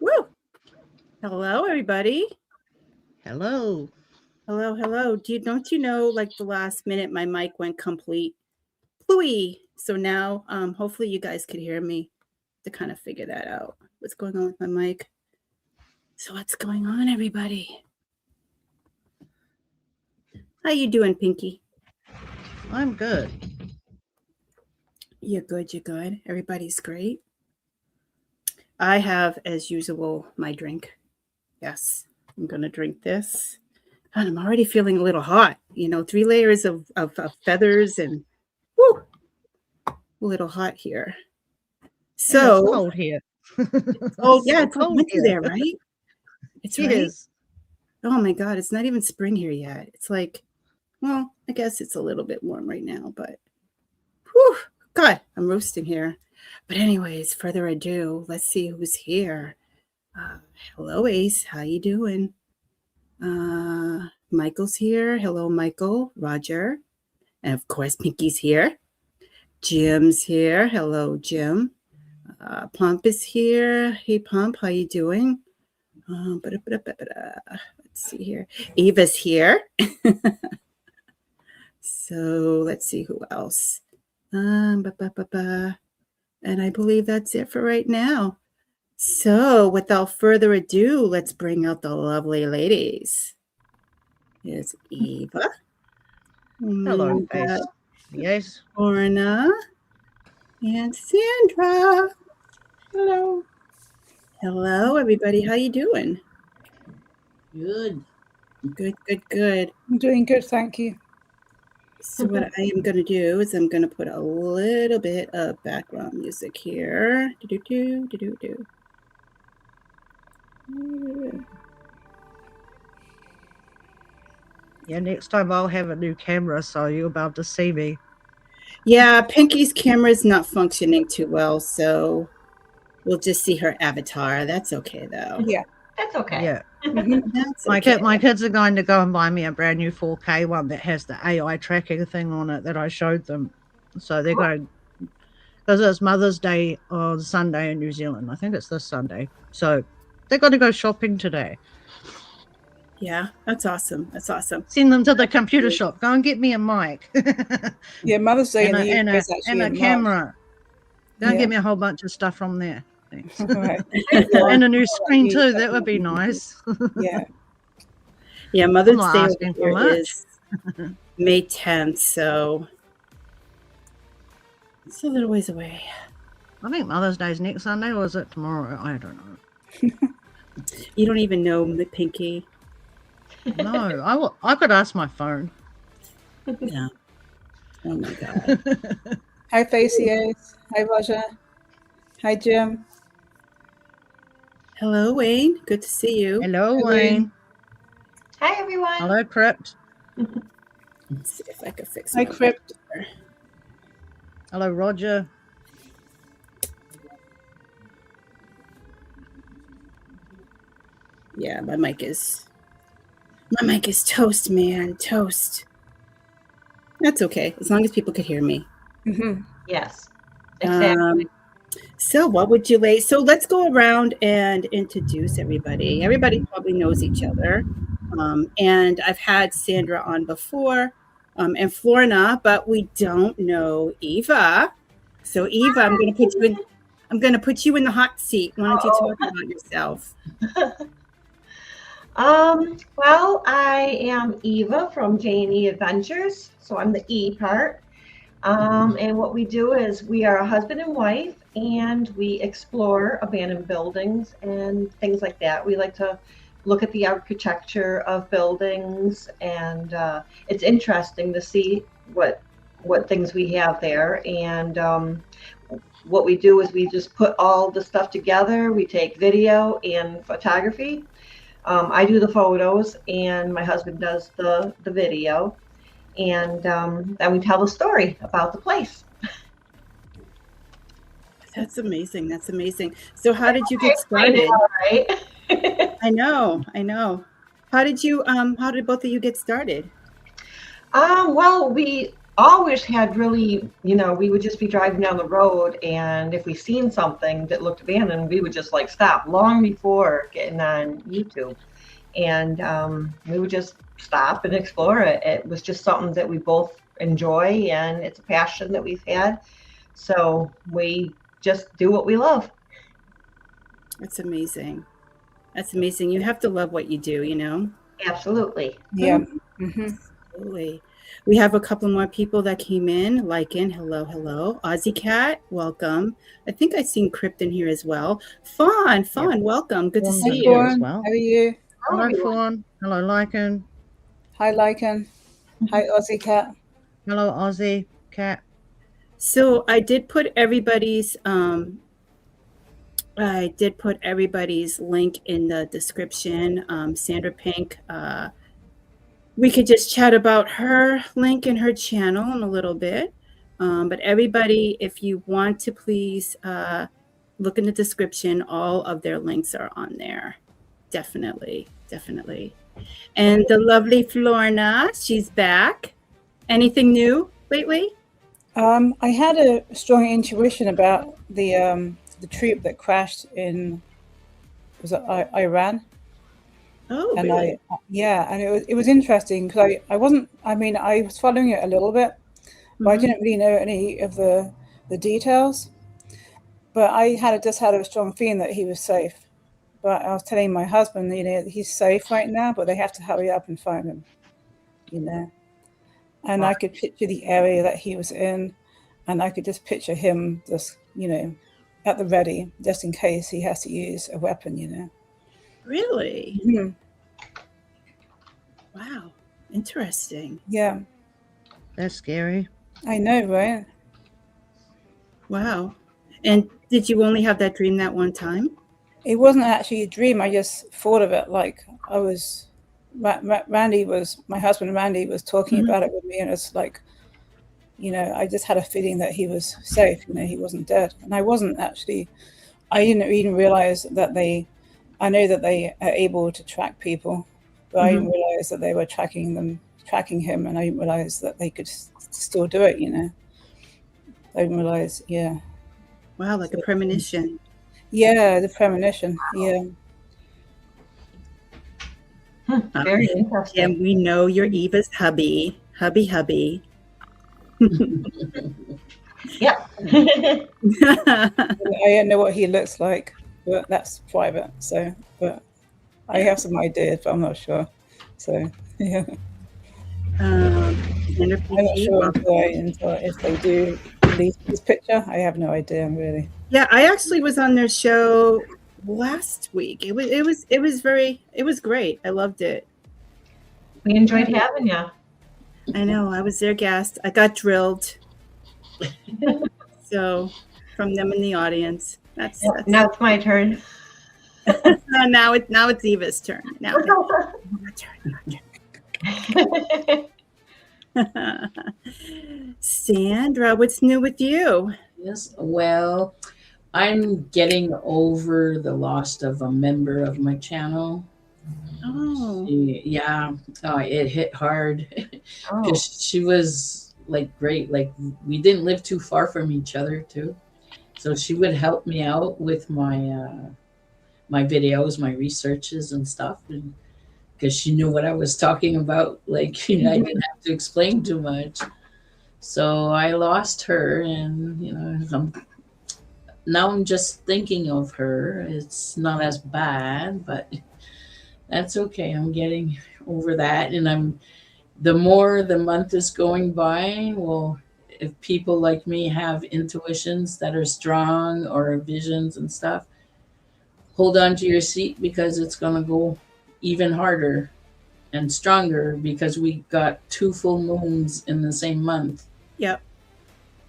Woo! Hello, everybody. Hello. Hello. Don't you know, like the last minute, my mic went complete plooey. So now, hopefully you guys could hear me to kind of figure that out. What's going on with my mic? So what's going on, everybody? How you doing, Pinky? I'm good. You're good. Everybody's great. I have, as usual, my drink. Yes, I'm gonna drink this. God, I'm already feeling a little hot. 3 layers of feathers and whoo, a little hot here. So it's cold here. Oh yeah, it's like winter there, right? It's right. Yes. Oh my God, it's not even spring here yet. It's like, well, I guess it's a little bit warm right now, but whew, God, I'm roasting here. But anyways, further ado, let's see who's here. Hello, Ace. How you doing? Michael's here. Hello, Michael. Roger. And of course, Pinky's here. Jim's here. Hello, Jim. Pump is here. Hey, Pump, how you doing? Let's see here. Eva's here. So let's see who else. And I believe that's it for right now. So without further ado, let's bring out the lovely ladies. Here's Eva. Hello, Ace. Yes. Orna and Sandra. Hello. Hello, everybody. How you doing? Good. Good. I'm doing good, thank you. So what I am going to do is I'm going to put a little bit of background music here. Yeah, next time I'll have a new camera, so you'll be able to see me. Yeah, Pinky's camera is not functioning too well, so we'll just see her avatar. That's okay, though. Yeah. That's okay. Yeah. That's okay. My kids are going to go and buy me a brand new 4K one that has the AI tracking thing on it that I showed them. So they're going, because it's Mother's Day on Sunday in New Zealand. I think it's this Sunday. So they're going to go shopping today. Yeah, that's awesome. Send them to the computer shop. Go and get me a mic. Yeah, Mother's Day and a camera. Go and get me a whole bunch of stuff from there. Thanks. Right. And a new screen too. That would be nice. Yeah. Yeah, Mother's Day is May 10th, so it's a little ways away. I think Mother's Day is next Sunday, or is it tomorrow? I don't know. You don't even know, Pinky. No, I could ask my phone. Yeah. Oh my God. Hi, Facies. Hi, Roger. Hi, Jim. Hello, Wayne. Good to see you. Hello, Wayne. Hi, everyone. Hello, Crypt. Let's see if I can fix Hi, Crypt. Hello, Roger. Yeah, my mic is toast, man. Toast. That's okay, as long as people could hear me. Mm-hmm. Yes, exactly. So what would you like? So let's go around and introduce everybody. Everybody probably knows each other. And I've had Sandra on before, and Florna, but we don't know Eva. So Eva, I'm going to put you in the hot seat. Why don't you talk about yourself? Well, I am Eva from J&E Adventures, so I'm the E part. And what we do is we are a husband and wife, and we explore abandoned buildings and things like that. We like to look at the architecture of buildings, and it's interesting to see what things we have there. And what we do is we just put all the stuff together. We take video and photography. I do the photos, and my husband does the video, and then we tell the story about the place. That's amazing. So how did you get started? Right? I know. How did both of you get started? Well, we always had really, we would just be driving down the road, and if we seen something that looked abandoned, we would just like stop long before getting on YouTube. And we would just stop and explore it. It was just something that we both enjoy, and it's a passion that we've had. So we just do what we love. That's amazing. That's amazing. You have to love what you do, you know? Absolutely. Yeah. Absolutely. We have a couple more people that came in. Hello, hello. Aussie Cat, welcome. I think I seen Crypt in here as well. Fawn, welcome. Good to Fawn's see in you. here as Fawn, well. how are you? Hello, Fawn. Hello, Lycan. Hi, Lycan. Hi, Aussie Cat. Hello, Aussie Cat. So I did put everybody's link in the description. Sandra Pink. We could just chat about her link and her channel in a little bit. But everybody, if you want to please look in the description, all of their links are on there. Definitely. And the lovely Florna, she's back. Anything new lately? I had a strong intuition about the troop that crashed in, was it Iran? Oh, And really? and it was interesting because I was following it a little bit, but I didn't really know any of the details. But I just had a strong feeling that he was safe. But I was telling my husband, he's safe right now, but they have to hurry up and find him, And I could picture the area that he was in, and I could just picture him just, at the ready, just in case he has to use a weapon, Really? Mm-hmm. Wow. Interesting. Yeah. That's scary. I know, right? Wow. And did you only have that dream that one time? It wasn't actually a dream. I just thought of it like I was. My husband Randy was talking about it with me, and it's like, I just had a feeling that he was safe. He wasn't dead, and I wasn't actually. I didn't even realize that I know that they are able to track people, but I didn't realize that they were tracking him, and I didn't realize that they could still do it. I didn't realize, yeah. Wow, like a premonition. Yeah, the premonition. Yeah. Very interesting. And we know you're Eva's hubby. Hubby. Yeah. I don't know what he looks like, but that's private. So, but I have some ideas, but I'm not sure. So, yeah. I'm not sure until if they do release this picture. I have no idea, really. Yeah, I actually was on their show last week. It was great. I loved it. We enjoyed having you. I know. I was their guest. I got drilled. So from them in the audience. That's now it's my turn. now it's Eva's turn. Now my turn. Sandra, what's new with you? Yes, well, I'm getting over the loss of a member of my channel. Oh, Yeah, it hit hard because she was like great. Like we didn't live too far from each other too, so she would help me out with my videos, my researches and stuff, and because she knew what I was talking about. Like I didn't have to explain too much. So I lost her, and now I'm just thinking of her. It's not as bad, but that's okay. I'm getting over that, and the more the month is going by, well, if people like me have intuitions that are strong or visions and stuff, hold on to your seat because it's going to go even harder and stronger because we got 2 full moons in the same month. Yep.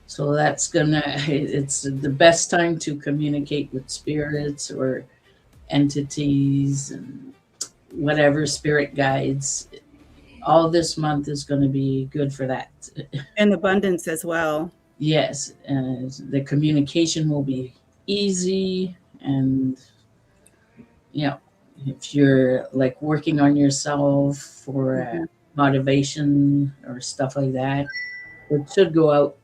So it's the best time to communicate with spirits or entities and whatever spirit guides. All this month is going to be good for that. And abundance as well. Yes. The communication will be easy. And, if you're like working on yourself for motivation or stuff like that, it should go out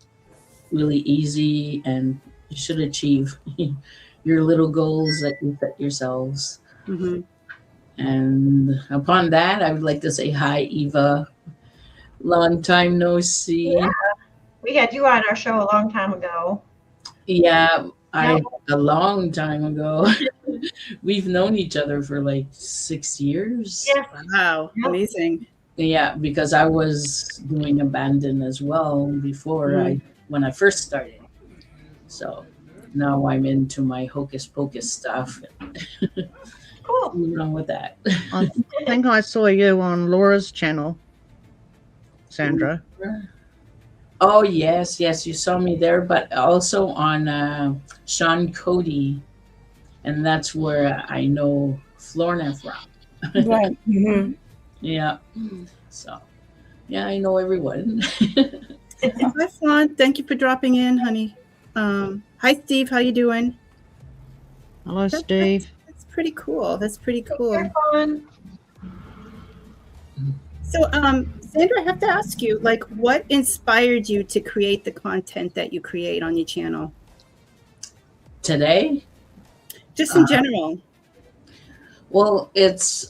really easy, and you should achieve your little goals that you set yourselves. Hmm. And upon that, I would like to say hi, Eva. Long time no Yeah, see. we had you on our show a long time ago. Yeah, Yep. a long time ago. We've known each other for like 6 years. Yes. Wow, Yep. amazing. Yeah, because I was doing abandon as well before Mhm. I when I first started. So now I'm into my hocus pocus stuff. Cool. Nothing wrong with that. I think I saw you on Laura's channel, Sandra. Oh yes, yes, you saw me there, but also on Sean Cody, and that's where I know Florna from. Right. Hmm. Yeah, so yeah, I know everyone. Hi, Fawn. Thank you for dropping in, honey. Hi, Steve. How you doing? Hello, That, Steve. that's pretty cool. That's pretty Take cool. care, Fawn. So, Sandra, I have to ask you, like, what inspired you to create the content that you create on your channel? Today, Just in general. well, it's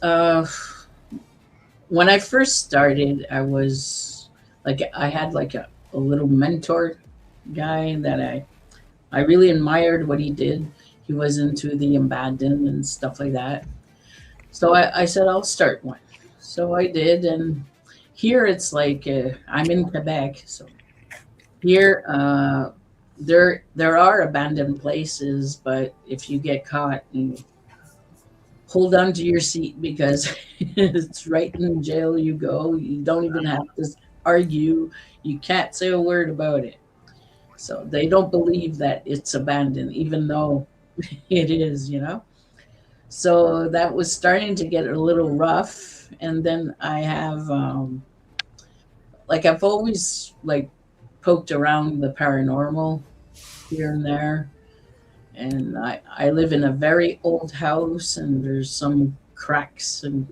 when I first started, I was like I had like a little mentor guy that I really admired what he did. He was into the abandoned and stuff like that. So I said I'll start one. So I did, and here it's like I'm in Quebec, so here there are abandoned places, but if you get caught, you hold on to your seat because it's right in jail you go. You don't even have to argue. You can't say a word about it. So they don't believe that it's abandoned, even though it is, you know. So that was starting to get a little rough. And then I have, like, I've always like poked around the paranormal here and there. And I live in a very old house, and there's some cracks and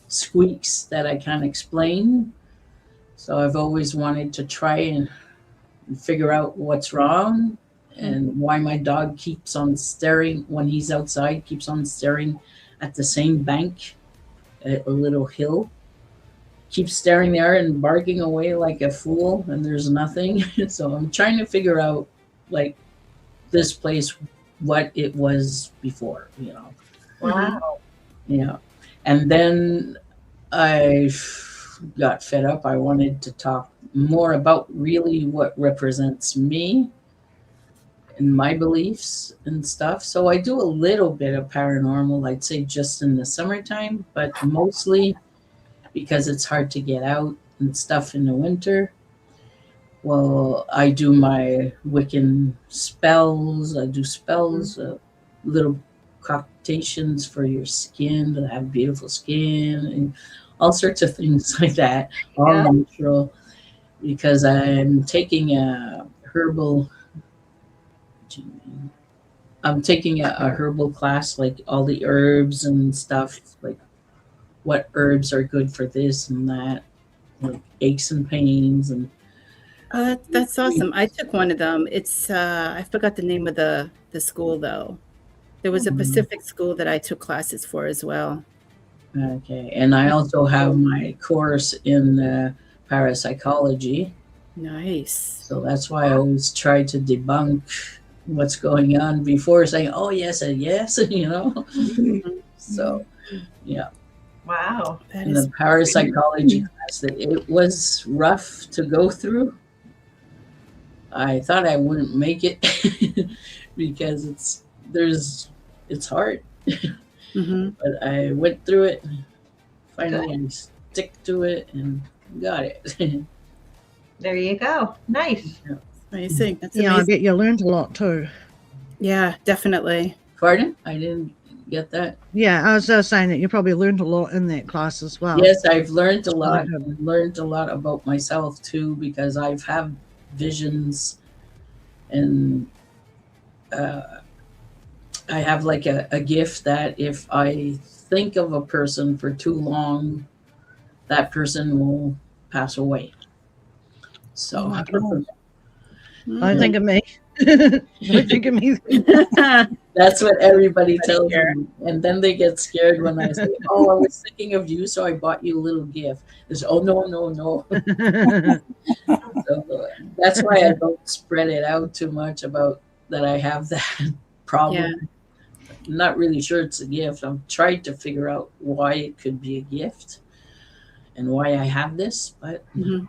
squeaks that I can't explain. So I've always wanted to try and figure out what's wrong and why my dog keeps on staring when he's outside, keeps on staring at the same bank, a little hill, keeps staring there and barking away like a fool, and there's nothing. So I'm trying to figure out, like, this place, what it was before, you know. Wow. Yeah. And then I got fed up. I wanted to talk more about really what represents me and my beliefs and stuff. So I do a little bit of paranormal, I'd say just in the summertime, but mostly because it's hard to get out and stuff in the winter. Well, I do my Wiccan spells. I do spells, little concoctions for your skin to have beautiful skin, and all sorts of things like that, all Yeah. natural. Because I'm taking a herbal. I'm taking a herbal class, like all the herbs and stuff, like what herbs are good for this and that, like aches and pains and That's awesome. I took one of them. It's I forgot the name of the school though. There was a Pacific school that I took classes for as well. okay. And I also have my course in parapsychology. Nice. So that's why I always try to debunk what's going on before saying, oh, yes, and yes, you know? So, yeah. Wow. That In is the parapsychology class, that it was rough to go through. I thought I wouldn't make it because it's hard. Mhm. But I went through it. Finally, I stick to it and got it. There you go. Nice. Amazing. That's Yeah, I amazing. bet you learned a lot too. Yeah, definitely. Pardon? I didn't get that. Yeah, I was just saying that you probably learned a lot in that class as well. Yes, I've learned a lot. Okay. I've learned a lot about myself too because I've had visions, and I have like a gift that if I think of a person for too long, that person will pass away. So my God. Don't think of me. Don't think of me. that's what everybody tells here. me. And then they get scared when I say, "Oh, I was thinking of you, so I bought you a little gift." They say, "Oh, no, no, no." So that's why I don't spread it out too much about that I have that problem. I'm not really sure it's a gift. I'm trying to figure out why it could be a gift and why I have this, but Mhm.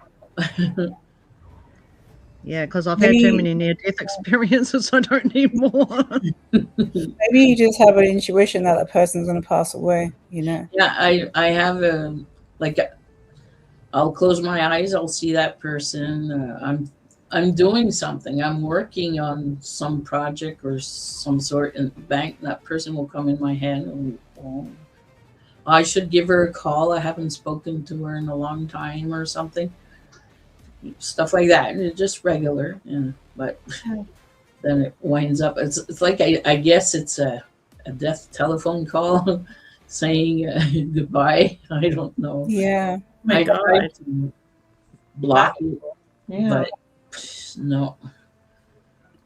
Yeah, because I've had too Maybe, many near-death experiences. I don't need more. maybe you just have an intuition that person's going to pass away, you know? yeah, I have a like I'll close my eyes, I'll see that person. I'm doing something. I'm working on some project or some sort in the bank. That person will come in my head. And, oh, I should give her a call. I haven't spoken to her in a long time or something. Stuff like that. And it's just regular. Yeah. But then it winds up. It's like I guess it's a death telephone call saying goodbye. I don't know. Yeah. My I God. tried to block it, Yeah. but no.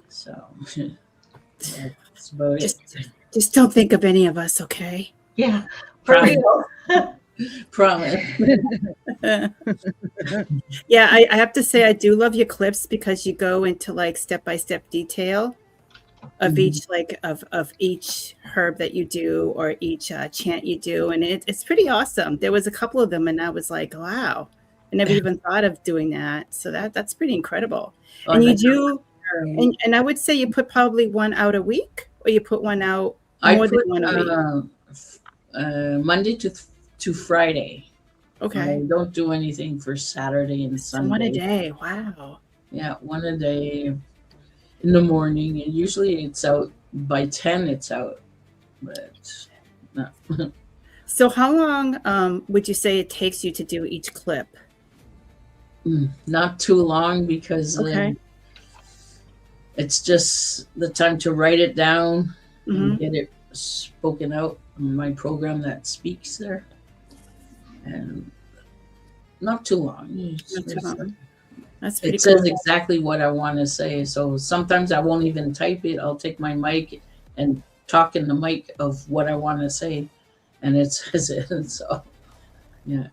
So that's about it. Just don't think of any of us, okay? Yeah. For Promise. real. Promise. Yeah, I have to say I do love your clips because you go into like step-by-step detail of Mhm. each like of each herb that you do or each chant you do, and it's pretty awesome. There was a couple of them and I was like, wow, I never even thought of doing that. So that's pretty incredible. Oh, And you that's do terrible. and I would say you put probably one out a week or you put one out I more than put one a week. Monday to Friday. Okay. I don't do anything for Saturday and So one a Sunday. day. Wow. Yeah, one a day in the morning, and usually it's out by 10. It's out, but no. So how long would you say it takes you to do each clip? Not too long because Okay. it's just the time to write it down Mhm. and get it spoken out in my program that speaks there, and not too long. Not too long. That's pretty It says cool. exactly what I want to say. So sometimes I won't even type it. I'll take my mic and talk in the mic of what I want to say, and it says it. So yeah.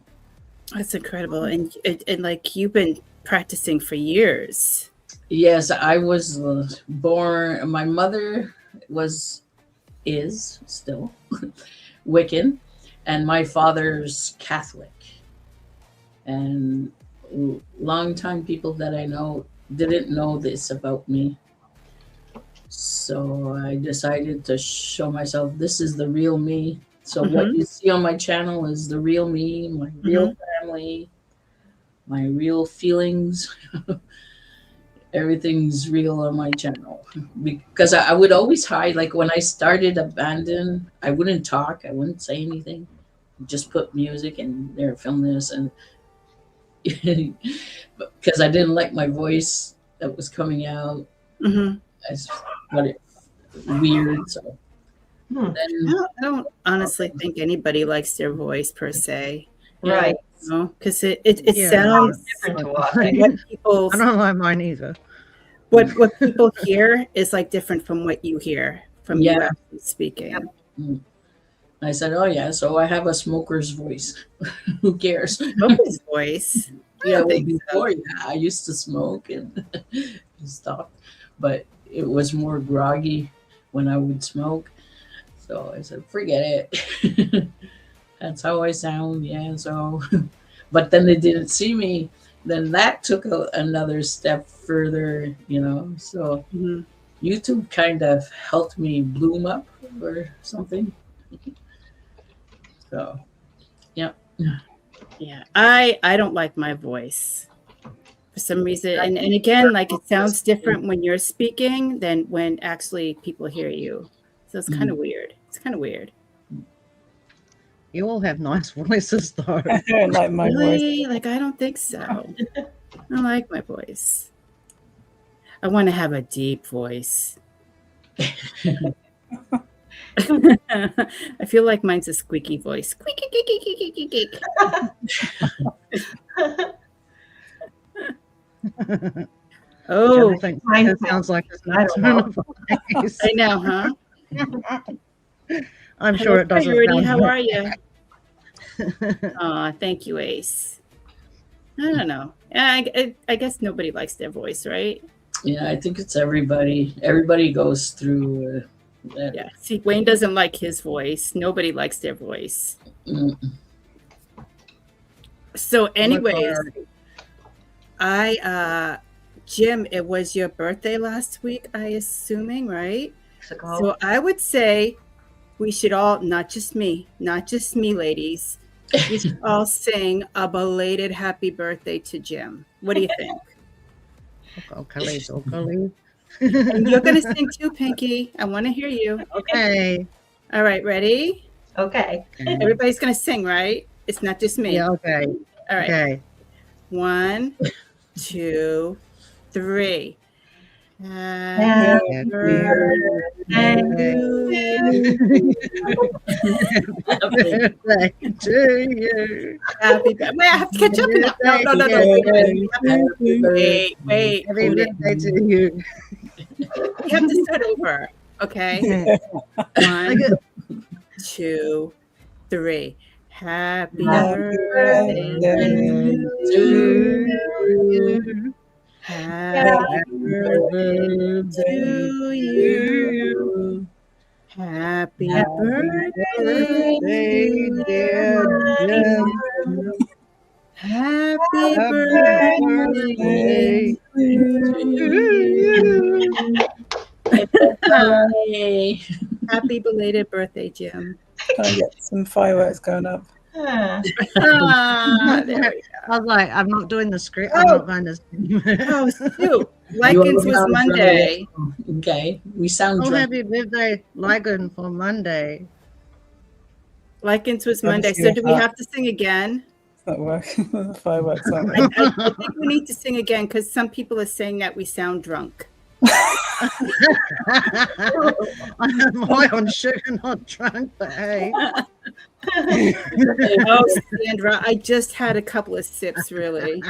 That's incredible. And like you've been practicing for years. Yes, I was born. My mother is still Wiccan, and my father's Catholic. And long-time people that I know didn't know this about me. So I decided to show myself this is the real me. So what you see on my channel is the real me, my real family, my real feelings. Everything's real on my channel because I would always hide. Like when I started Abandon, I wouldn't talk, I wouldn't say anything, just put music and they're filming this, and because I didn't like my voice that was coming out, Mhm. as what it weird. So Hmm. then I don't honestly think anybody likes their voice per se. Right. You know, because it Yeah. sounds Different to us. like what people I don't like mine either. what people hear is like different from what you hear from you Yeah. actually speaking. I said, oh yeah, so I have a smoker's voice. Who cares? Smoker's voice. I Yeah, don't well, think so. before, yeah, I used to smoke and stuff, but it was more groggy when I would smoke. So I said, forget it. That's how I sound. Yeah. So, but then they didn't see me. Then that took another step further, you know. So Mhm. YouTube kind of helped me bloom up or something. So, yeah. Yeah, I don't like my voice for some reason, and again, like it sounds different when you're speaking than when actually people hear you. So it's kind of weird. It's kind of weird. You all have nice voices, though. I don't like my voice. Really? Like I don't think so. I like my voice. I want to have a deep voice. I feel like mine's a squeaky voice. Squeaky, squeaky, squeaky, squeaky. thinks Mine it sounds like it's I not don't know. voice. I know, huh? I'm Hello, sure it doesn't Coyote. sound How like are you? Aw, thank you, Ace. I don't know. I guess nobody likes their voice, right? Yeah, I think it's everybody. Everybody goes through that. Yeah. See, Wayne doesn't like his voice. Nobody likes their voice. Mm. So, anyways, alright. Jim, it was your birthday last week, I assuming, right? Mexico. So I would say we should all, not just me, ladies, we should all sing a belated happy birthday to Jim. What do you think? Okay. And you're going to sing too, Pinky. I want to hear you. Okay. All right, ready? Okay. Everybody's going to sing, right? It's not just me. Yeah, okay. All right. Okay. 1, 2, 3. Happy Happy birthday to you. Birthday to you. Happy birthday. Wait, I have to catch up now. No. Wait. Happy Hold it. birthday to you. We have to start over. Okay. 1, 2, 3. Happy birthday to you. Happy birthday to you. Happy birthday, dear Jim. Happy birthday to you. Yay. Happy belated birthday, Jim. Can I get some fireworks going up? Ah, There we I was like, I'm not doing the script. I'm not going to sing. go. Oh, shoot. Likens was Monday. Okay, we sound Oh, drunk. happy birthday, Ligon, for Monday. Likens was Monday. So do we have to sing again? It's not working. The fireworks aren't I working. think we need to sing again because some people are saying that we sound drunk. I'm high on sugar, not drunk, but hey. Oh, Sandra, I just had a couple of sips, really.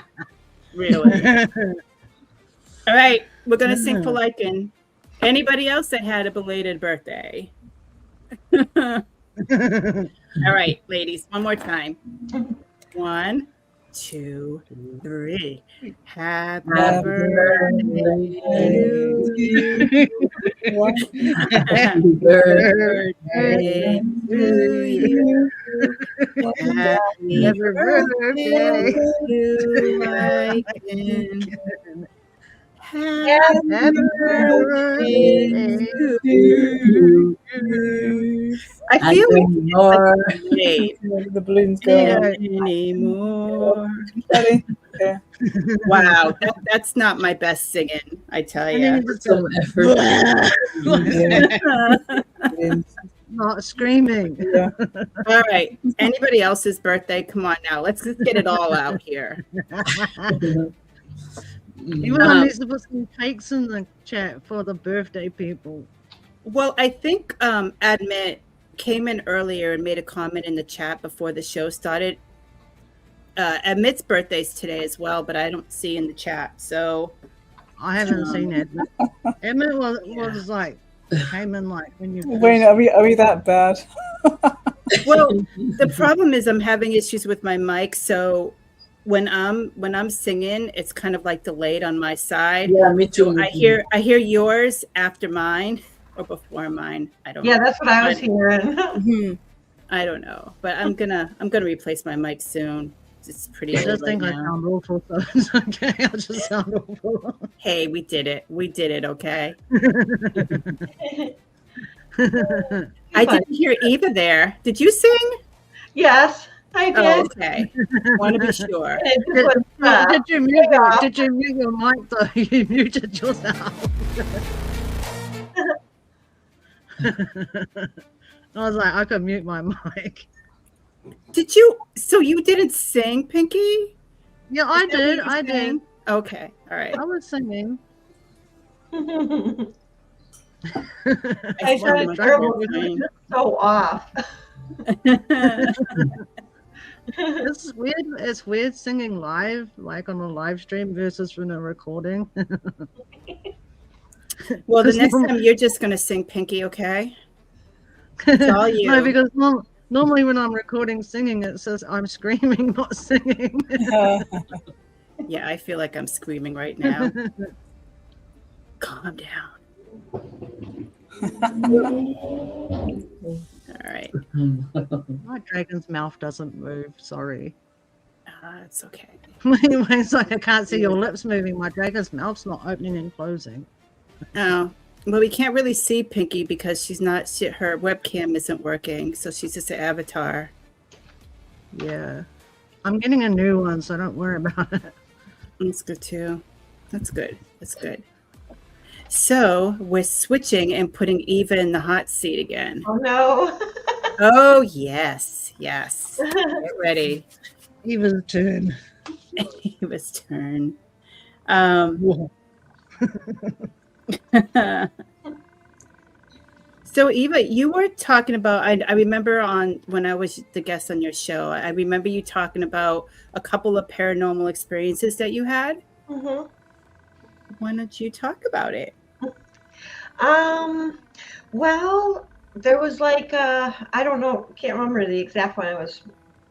Really. All right, we're going to sing for Lycan. Anybody else that had a belated birthday? All right, ladies, one more time. 1, 2, 3. Happy birthday to you. Happy birthday. Birthday to you. Happy birthday to Lycan. Happy birthday to you. I feel like The balloons going up. anymore. Ready? Okay. Wow, that's not my best singing, I tell you. Some effort. Balloons. Not screaming. Yeah. All right, anybody else's birthday? Come on now, let's just get it all out here. Everyone needs to put some cakes in the chat for the birthday people. Well, I think Admit came in earlier and made a comment in the chat before the show started. Admit's birthday's today as well, but I don't see in the chat. So I haven't seen it. Emmett was like, came in like when you. Wayne, are we that bad? well, the problem is I'm having issues with my mic, so when I'm singing, it's kind of like delayed on my side. Yeah, me too. I hear yours after mine or before mine. I don't know. yeah, that's what I was hearing. I don't know, but I'm gonna replace my mic soon. It's pretty. I just old think right I now. sound awful, so it's okay. I just sound awful. Hey, we did it. We did it. Okay. I didn't hear Eva there. Did you sing? Yes, I did. Oh, okay. Want to be sure. And it just was, Did you mute your mic though? You muted yourself. I was like, I could mute my mic. Did you? So you didn't sing, Pinky? Yeah, I Is that did. what you I sang? did. Okay. All right. I was singing. I sounded terrible. It was just so off. It's weird. It's weird singing live, like on a live stream versus from a recording. Well, the Because next time you're just going to sing Pinky, okay? It's all no, you. because normally when I'm recording singing, it says I'm screaming, not singing. Yeah, I feel like I'm screaming right now. Calm down. All right. My dragon's mouth doesn't move. Sorry. It's okay. It's like I can't see your lips moving. My dragon's mouth's not opening and closing. Oh, well, we can't really see Pinky because her webcam isn't working, so she's just an avatar. Yeah. I'm getting a new one, so don't worry about it. That's good too. That's good. That's good. So we're switching and putting Eva in the hot seat again. Oh no. Oh, yes. Yes. Get ready. Eva's turn. Eva's turn. So Eva, you were talking about, I remember when I was the guest on your show, I remember you talking about a couple of paranormal experiences that you had. Mm-hmm. Why don't you talk about it? Well, there was like I don't know, can't remember the exact one I was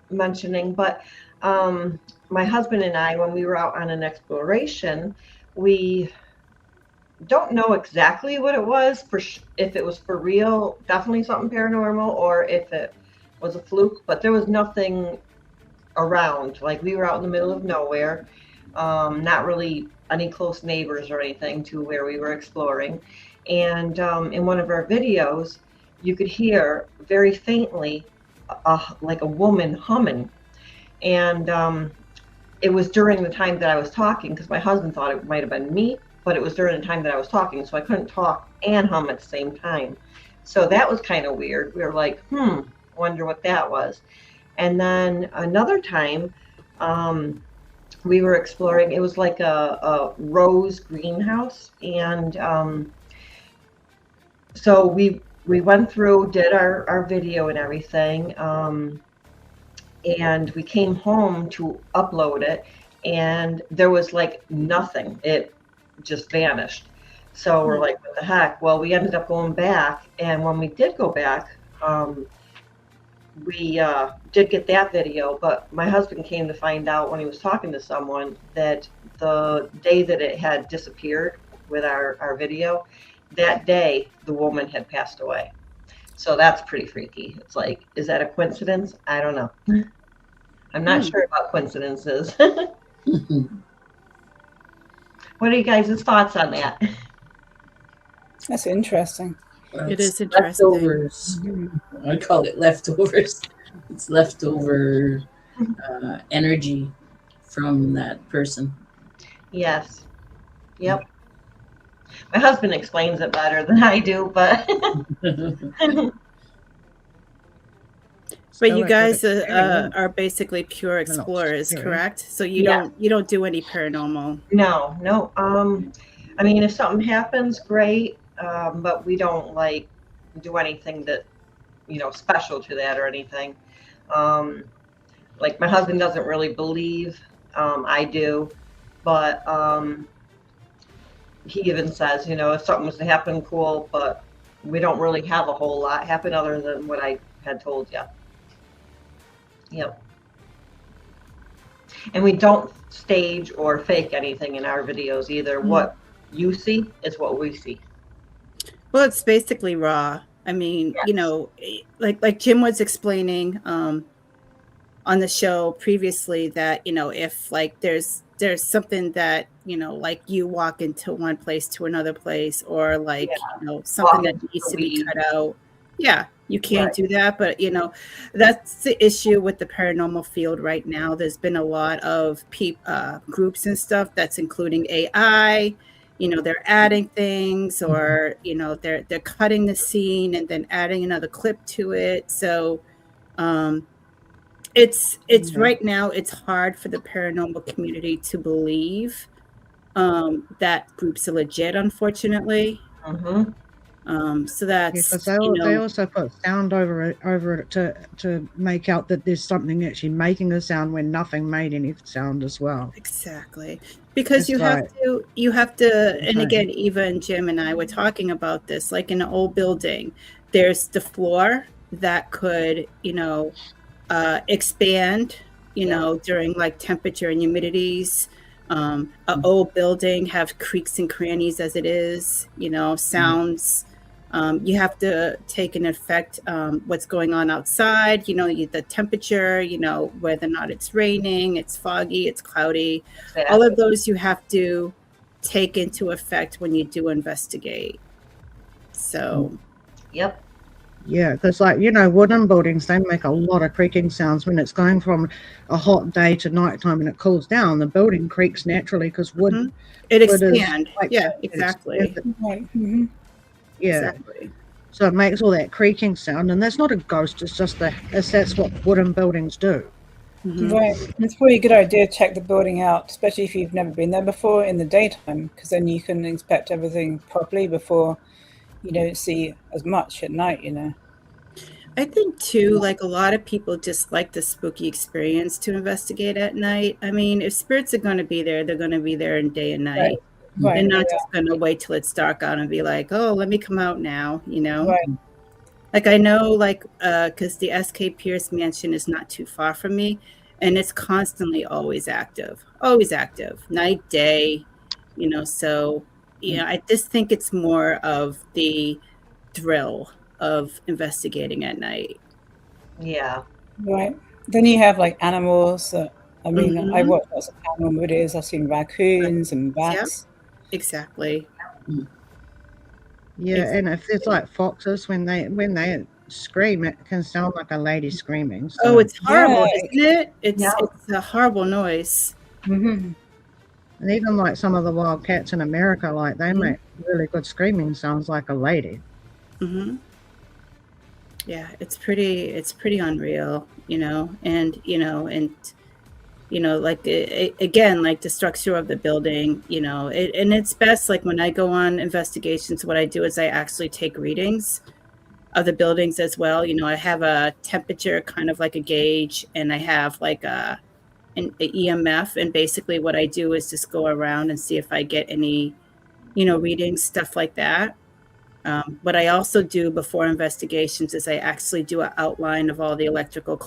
mentioning, but my husband and I, when we were out on an exploration, we don't know exactly what it was if it was for real, definitely something paranormal, or if it was a fluke. But there was nothing around. Like we were out in the middle of nowhere, not really any close neighbors or anything to where we were exploring. And in one of our videos, you could hear very faintly, like a woman humming. And it was during the time that I was talking, because my husband thought it might have been me, but it was during the time that I was talking, so I couldn't talk and hum at the same time. So that was kind of weird. We were like, wonder what that was. And then another time, we were exploring, it was like a rose greenhouse. And so we went through, did our video and everything. And we came home to upload it, and there was like nothing. It just vanished. So we're like, what the heck? Well, we ended up going back, and when we did go back, we did get that video, but my husband came to find out when he was talking to someone that the day that it had disappeared with our video, that day the woman had passed away. So that's pretty freaky. It's like, is that a coincidence? I don't know. I'm not sure about coincidences. What are you guys' thoughts on that? That's interesting. It is interesting. Leftovers. I call it leftovers. It's leftover energy from that person. Yes. Yep. My husband explains it better than I do, but but you guys are basically pure explorers, correct? So you don't do any paranormal. No. I mean, if something happens, great. But we don't like do anything that, special to that or anything. Like my husband doesn't really believe. I do, but he even says, if something was to happen, cool. But we don't really have a whole lot happen other than what I had told you. Yep. And we don't stage or fake anything in our videos either. What you see is what we see. Well, it's basically raw. I mean, like Jim was explaining on the show previously that, if like there's something that, like you walk into one place to another place, or like, something that needs to be cut out. Yeah, you can't do that. But, that's the issue with the paranormal field right now. There's been a lot of groups and stuff that's including AI. They're adding things, or, they're cutting the scene and then adding another clip to it. So it's right now, it's hard for the paranormal community to believe that groups are legit, unfortunately. So Yeah, that's, because they also put sound over it to make out that there's something actually making a sound when nothing made any sound as well. exactly, because It's like you have to, and insane. again, Eva and Jim and I were talking about this, like in an old building, there's the floor that could, expand, Yep. during like temperature and humidities. An old building have creaks and crannies as it is, sounds. You have to take in effect what's going on outside, the temperature, whether or not it's raining, it's foggy, it's cloudy. All Exactly. of those you have to take into effect when you do investigate. So, Yep. Yeah, because like wooden buildings, they make a lot of creaking sounds when it's going from a hot day to nighttime and it cools down. The building creaks naturally because mhm. It wood is expand. like Yeah, that. It expands exactly. it. Right. Yeah. Exactly. So it makes all that creaking sound, and that's not a ghost. It's just that's what wooden buildings do. Mhm. Right. It's probably a good idea to check the building out, especially if you've never been there before in the daytime, because then you can inspect everything properly before you don't see as much at night. I think too, like a lot of people just like the spooky experience to investigate at night. I mean, if spirits are going to be there, they're going to be there in day and Right. night. They're Right. not Yeah. just going to wait till it's dark out and be like, oh, let me come out now. Right. Like I know, like, because the SK Pierce mansion is not too far from me, and it's constantly always active, night, day, so, I just think it's more of the thrill of investigating at night. Yeah. Right. Then you have like animals. I mean, I've Mhm. watched lots of animal movies. I've seen raccoons and Yeah, bats. exactly. Yeah, and if it's Exactly. like foxes when they scream, it can sound like a lady screaming. Oh, So it's Yeah. horrible, isn't it? It's Yep. it's a horrible noise. Mm-hmm. and even like some of the wild cats in America, like they Mhm, make really good screaming sounds like a lady. mhm. Yeah, it's pretty unreal, like, again, like the structure of the building, and it's best, like, when I go on investigations, what I do is I actually take readings of the buildings as well. I have a temperature, kind of like a gauge, and I have like a EMF, and basically what I do is just go around and see if I get any, readings, stuff like that. What I also do before investigations is I actually do an outline of all the electrical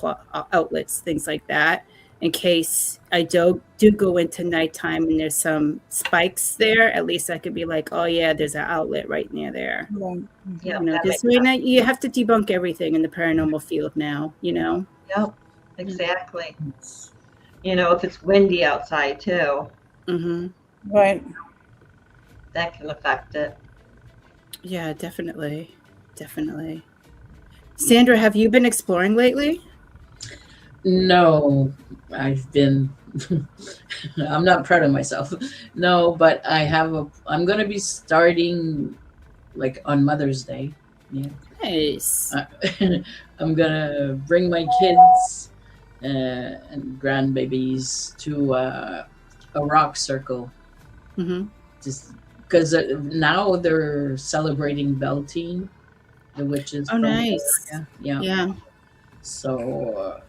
outlets, things like that, in case I do go into nighttime and there's some spikes there. At least I could be like, oh yeah, there's an outlet right near there. Right. Yep. That Because makes sense. you have to debunk everything in the paranormal field now. Yep. Exactly. If it's windy outside too, Hmm. Right. that can affect it. Yeah, definitely, definitely. Sandra, have you been exploring lately? No, I've been. I'm not proud of myself. No, but I'm gonna be starting like on Mother's Day. Yeah. Nice. Uh, I'm gonna bring my kids and grandbabies to a rock circle, Hmm. just because now they're celebrating Beltane, the witches Oh, from the nice. area. Yeah, Yeah. so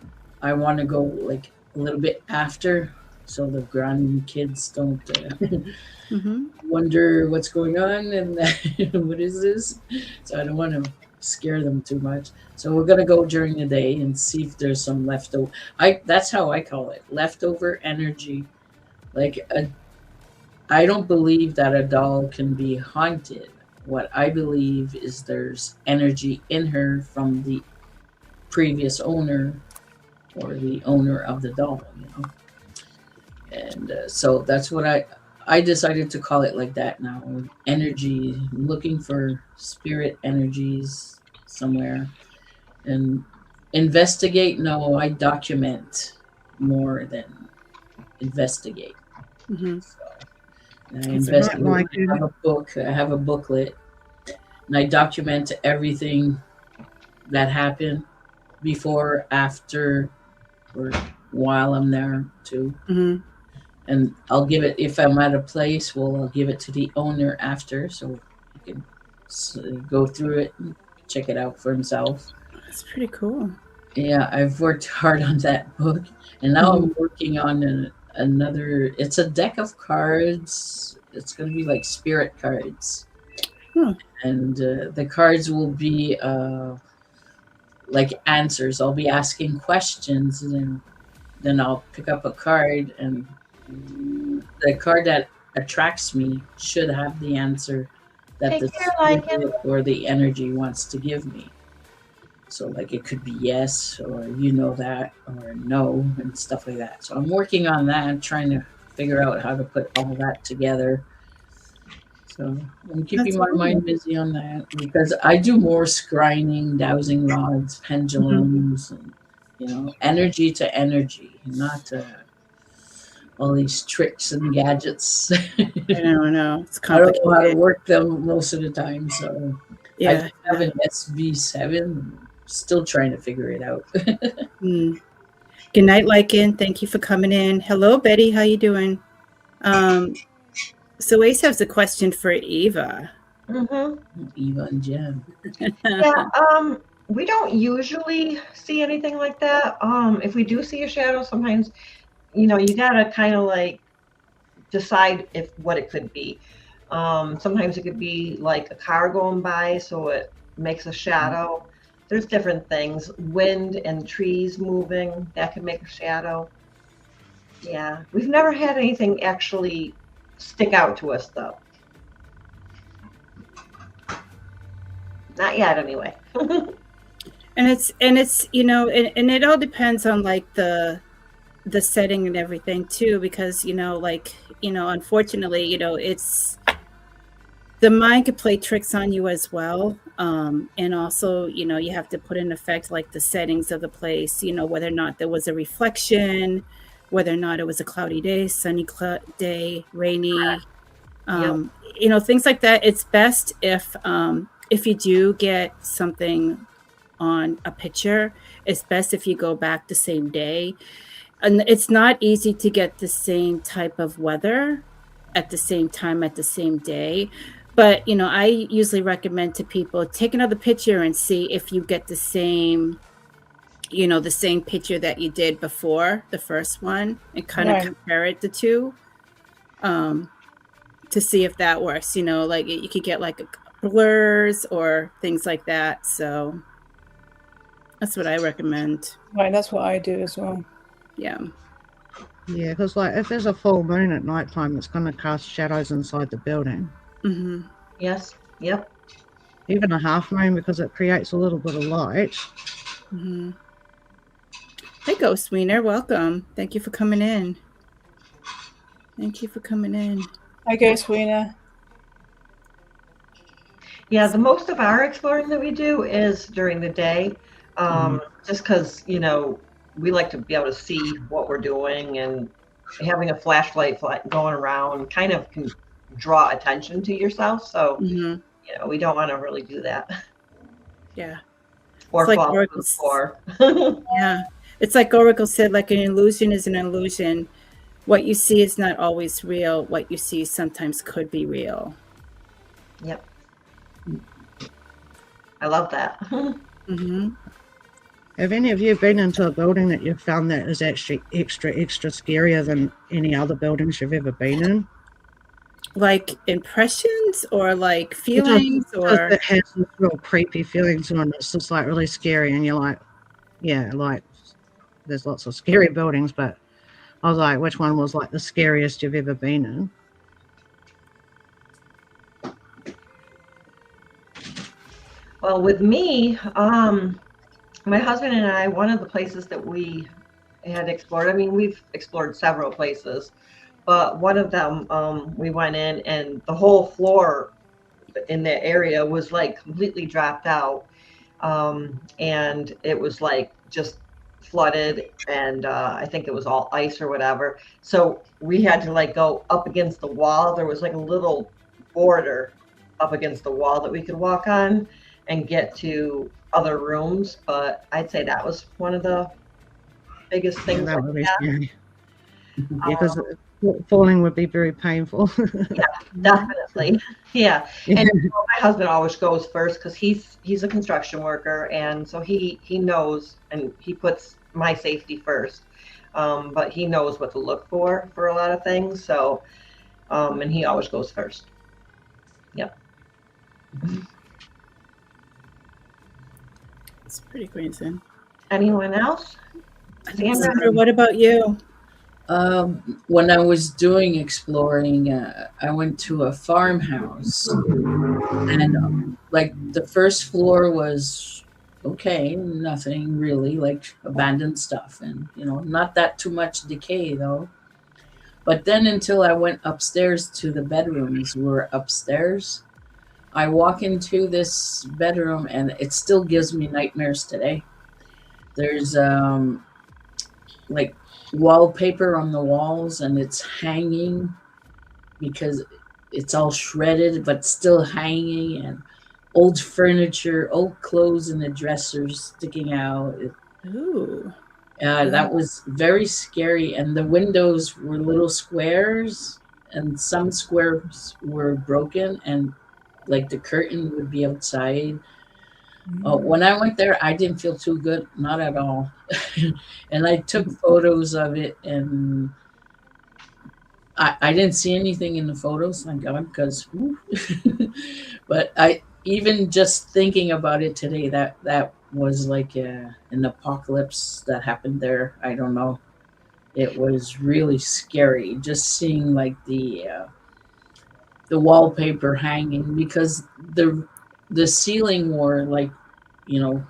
I want to go like a little bit after, so the grandkids don't Hmm. wonder what's going on and what is this. So I don't want to scare them too much. So we're gonna go during the day and see if there's some leftover. That's how I call it, leftover energy. Like I don't believe that a doll can be haunted. What I believe is there's energy in her from the previous owner or the owner of the doll. And so that's what I decided to call it like that now. Energy, looking for spirit energies somewhere, and investigate. No, I document more than investigate. Hmm. So and I That's Right, investigate. awesome. like I have a book. I have a booklet, and I document everything that happened before, after, or while I'm there too. Hmm. And I'll give it if I'm at a place. Well, I'll give it to the owner after, so you can go through it, and check it out for himself. That's pretty cool. Yeah, I've worked hard on that book, and now I'm working on another. It's a deck of cards. It's going to be like spirit cards, and the cards will be like answers. I'll be asking questions, and then I'll pick up a card, and the card that attracts me should have the answer that Take the care, like spirit or the energy wants to give me. So like it could be yes or you know that or no and stuff like that. So I'm working on that, trying to figure out how to put all that together. So I'm keeping my mind busy on that because I do more scrying, dowsing rods, pendulums, and energy to energy, not all these tricks and gadgets. I know. It's I don't complicated. know how to work them most of the time. So I Yeah. have an SV7. Still trying to figure it out. Good night, Lycan. Thank you for coming in. Hello, Betty. How you doing? So Ace has a question for Eva. Mm-hmm. Eva and Jen. Yeah. We don't usually see anything like that. If we do see a shadow, sometimes, you gotta kind of like decide what it could be. Sometimes it could be like a car going by, so it makes a shadow. There's different things. Wind and trees moving, that could make a shadow. Yeah. We've never had anything actually stick out to us, though. Not yet, anyway. And it's and it all depends on like the setting and everything too, because unfortunately, it's the mind could play tricks on you as well. And also, you have to put in effect like the settings of the place, whether or not there was a reflection, whether or not it was a cloudy day, sunny day, rainy, things like that. It's best if you do get something on a picture, it's best if you go back the same day. And it's not easy to get the same type of weather at the same time at the same day. But, I usually recommend to people take another picture and see if you get the same, the same picture that you did before the first one, and kind of compare it the two to see if that works. Like you could get like blurs or things like that. So that's what I recommend. Right, that's what I do as well. Yeah. Yeah, because like if there's a full moon at nighttime, it's going to cast shadows inside the building. Yes. Yep. Even a half moon, because it creates a little bit of light. Hey, Ghost Wiener, welcome. Thank you for coming in. Hi, Ghost Wiener. Yeah, the most of our exploring that we do is during the day, just because, we like to be able to see what we're doing, and having a flashlight going around kind of can draw attention to yourself. So, we don't want to really do that. Yeah. Or like fall to the floor. Yeah. It's like Oracle said, like an illusion is an illusion. What you see is not always real. What you see sometimes could be real. Yep. I love that. Have any of you been into a building that you've found that is actually extra scarier than any other buildings you've ever been in? Like impressions or like feelings, or it has this real creepy feelings on it. It's just like really scary, and you're like, yeah, like there's lots of scary buildings, but I was like, which one was like the scariest you've ever been in? Well, with me, my husband and I, one of the places that we had explored, I mean, we've explored several places, but one of them, we went in and the whole floor in the area was like completely dropped out. And it was like just flooded, and I think it was all ice or whatever. So we had to like go up against the wall. There was like a little border up against the wall that we could walk on and get to other rooms. But I'd say that was one of the biggest things. That would be scary. because falling would be very painful. Definitely. Yeah. Yeah. And my husband always goes first because he's a construction worker, and so he knows, and he puts my safety first. But he knows what to look for a lot of things. So, and he always goes first. Yep. It's pretty crazy. Anyone else? Sandra, what about you? When I was doing exploring, I went to a farmhouse, and like the first floor was okay, nothing really, like abandoned stuff, and not that too much decay though. But then until I went upstairs to the bedrooms, were upstairs. I walk into this bedroom, and it still gives me nightmares today. There's like wallpaper on the walls, and it's hanging because it's all shredded but still hanging, and old furniture, old clothes in the dressers sticking out. Ooh. That was very scary, and the windows were little squares, and some squares were broken, and like the curtain would be outside. When I went there, I didn't feel too good, not at all. And I took photos of it, and I didn't see anything in the photos, thank God, because, but I even just thinking about it today, that was like an apocalypse that happened there. I don't know. It was really scary just seeing like the wallpaper hanging, because the ceiling were like, you know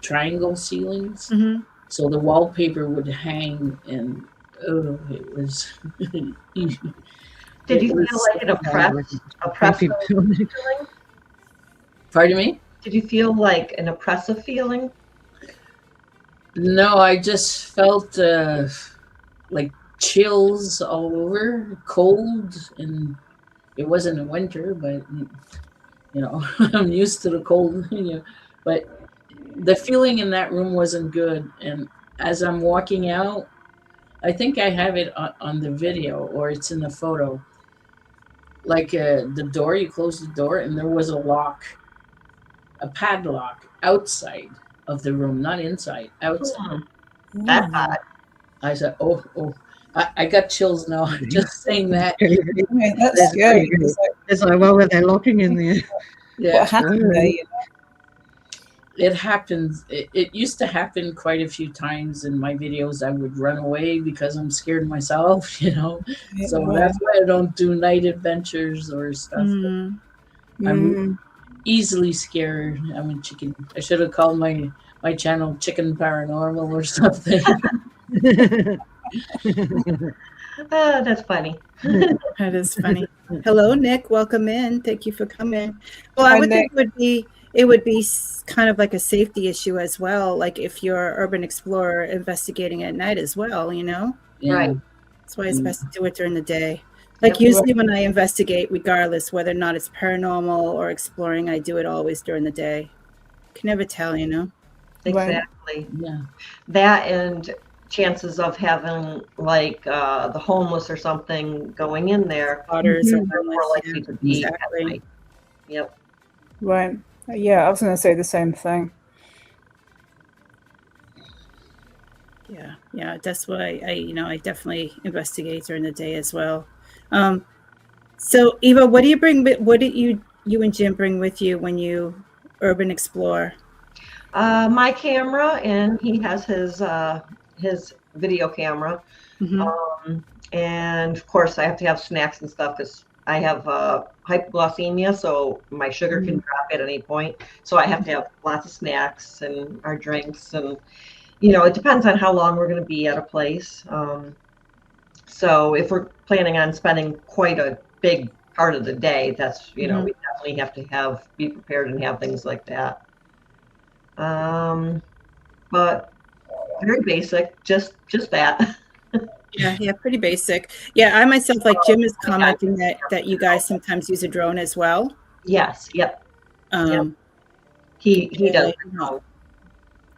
triangle ceilings, Mm-hmm. so the wallpaper would hang, and oh, it was. Did you feel like an oppressive feeling? Pardon me? Did you feel like an oppressive feeling? No, I just felt like chills all over, cold, and it wasn't a winter, but I'm used to the cold. But the feeling in that room wasn't good, and as I'm walking out, I think I have it on the video, or it's in the photo. Like the door, you close the door, and there was a padlock outside of the room, not inside, outside. That's odd. I said, oh. I got chills now just saying that. I mean, that's scary. It's like, well, they're locking in there. Yeah. What happened there? It happens. It used to happen quite a few times in my videos. I would run away because I'm scared myself, So that's why I don't do night adventures or stuff. I'm easily scared. I'm a chicken. I should have called my channel Chicken Paranormal or something. Oh, that's funny. That is funny. Hello, Nick. Welcome in. Thank you for coming. Well, I would think it would be kind of like a safety issue as well, like if you're an urban explorer investigating at night as well, Yeah. Right. That's why it's best to do it during the day. Like usually when I investigate, regardless whether or not it's paranormal or exploring, I do it always during the day. Can never tell, Exactly. Yeah. That, and chances of having like the homeless or something going in there, Otters are more likely to be at night. Yep. Right. Yeah, I was going to say the same thing. Yeah. That's why I definitely investigate during the day as well. So Eva, what do you bring? What did you and Jim bring with you when you urban explore? My camera, and he has his video camera. And of course I have to have snacks and stuff because I have hypoglycemia, so my sugar can drop at any point. So I have to have lots of snacks and our drinks, and it depends on how long we're going to be at a place. So if we're planning on spending quite a big part of the day, that's we definitely have to be prepared and have things like that. But very basic, just that. Yeah, pretty basic. Yeah, I myself, like Jim is commenting that you guys sometimes use a drone as well. Yes. Yep. He does.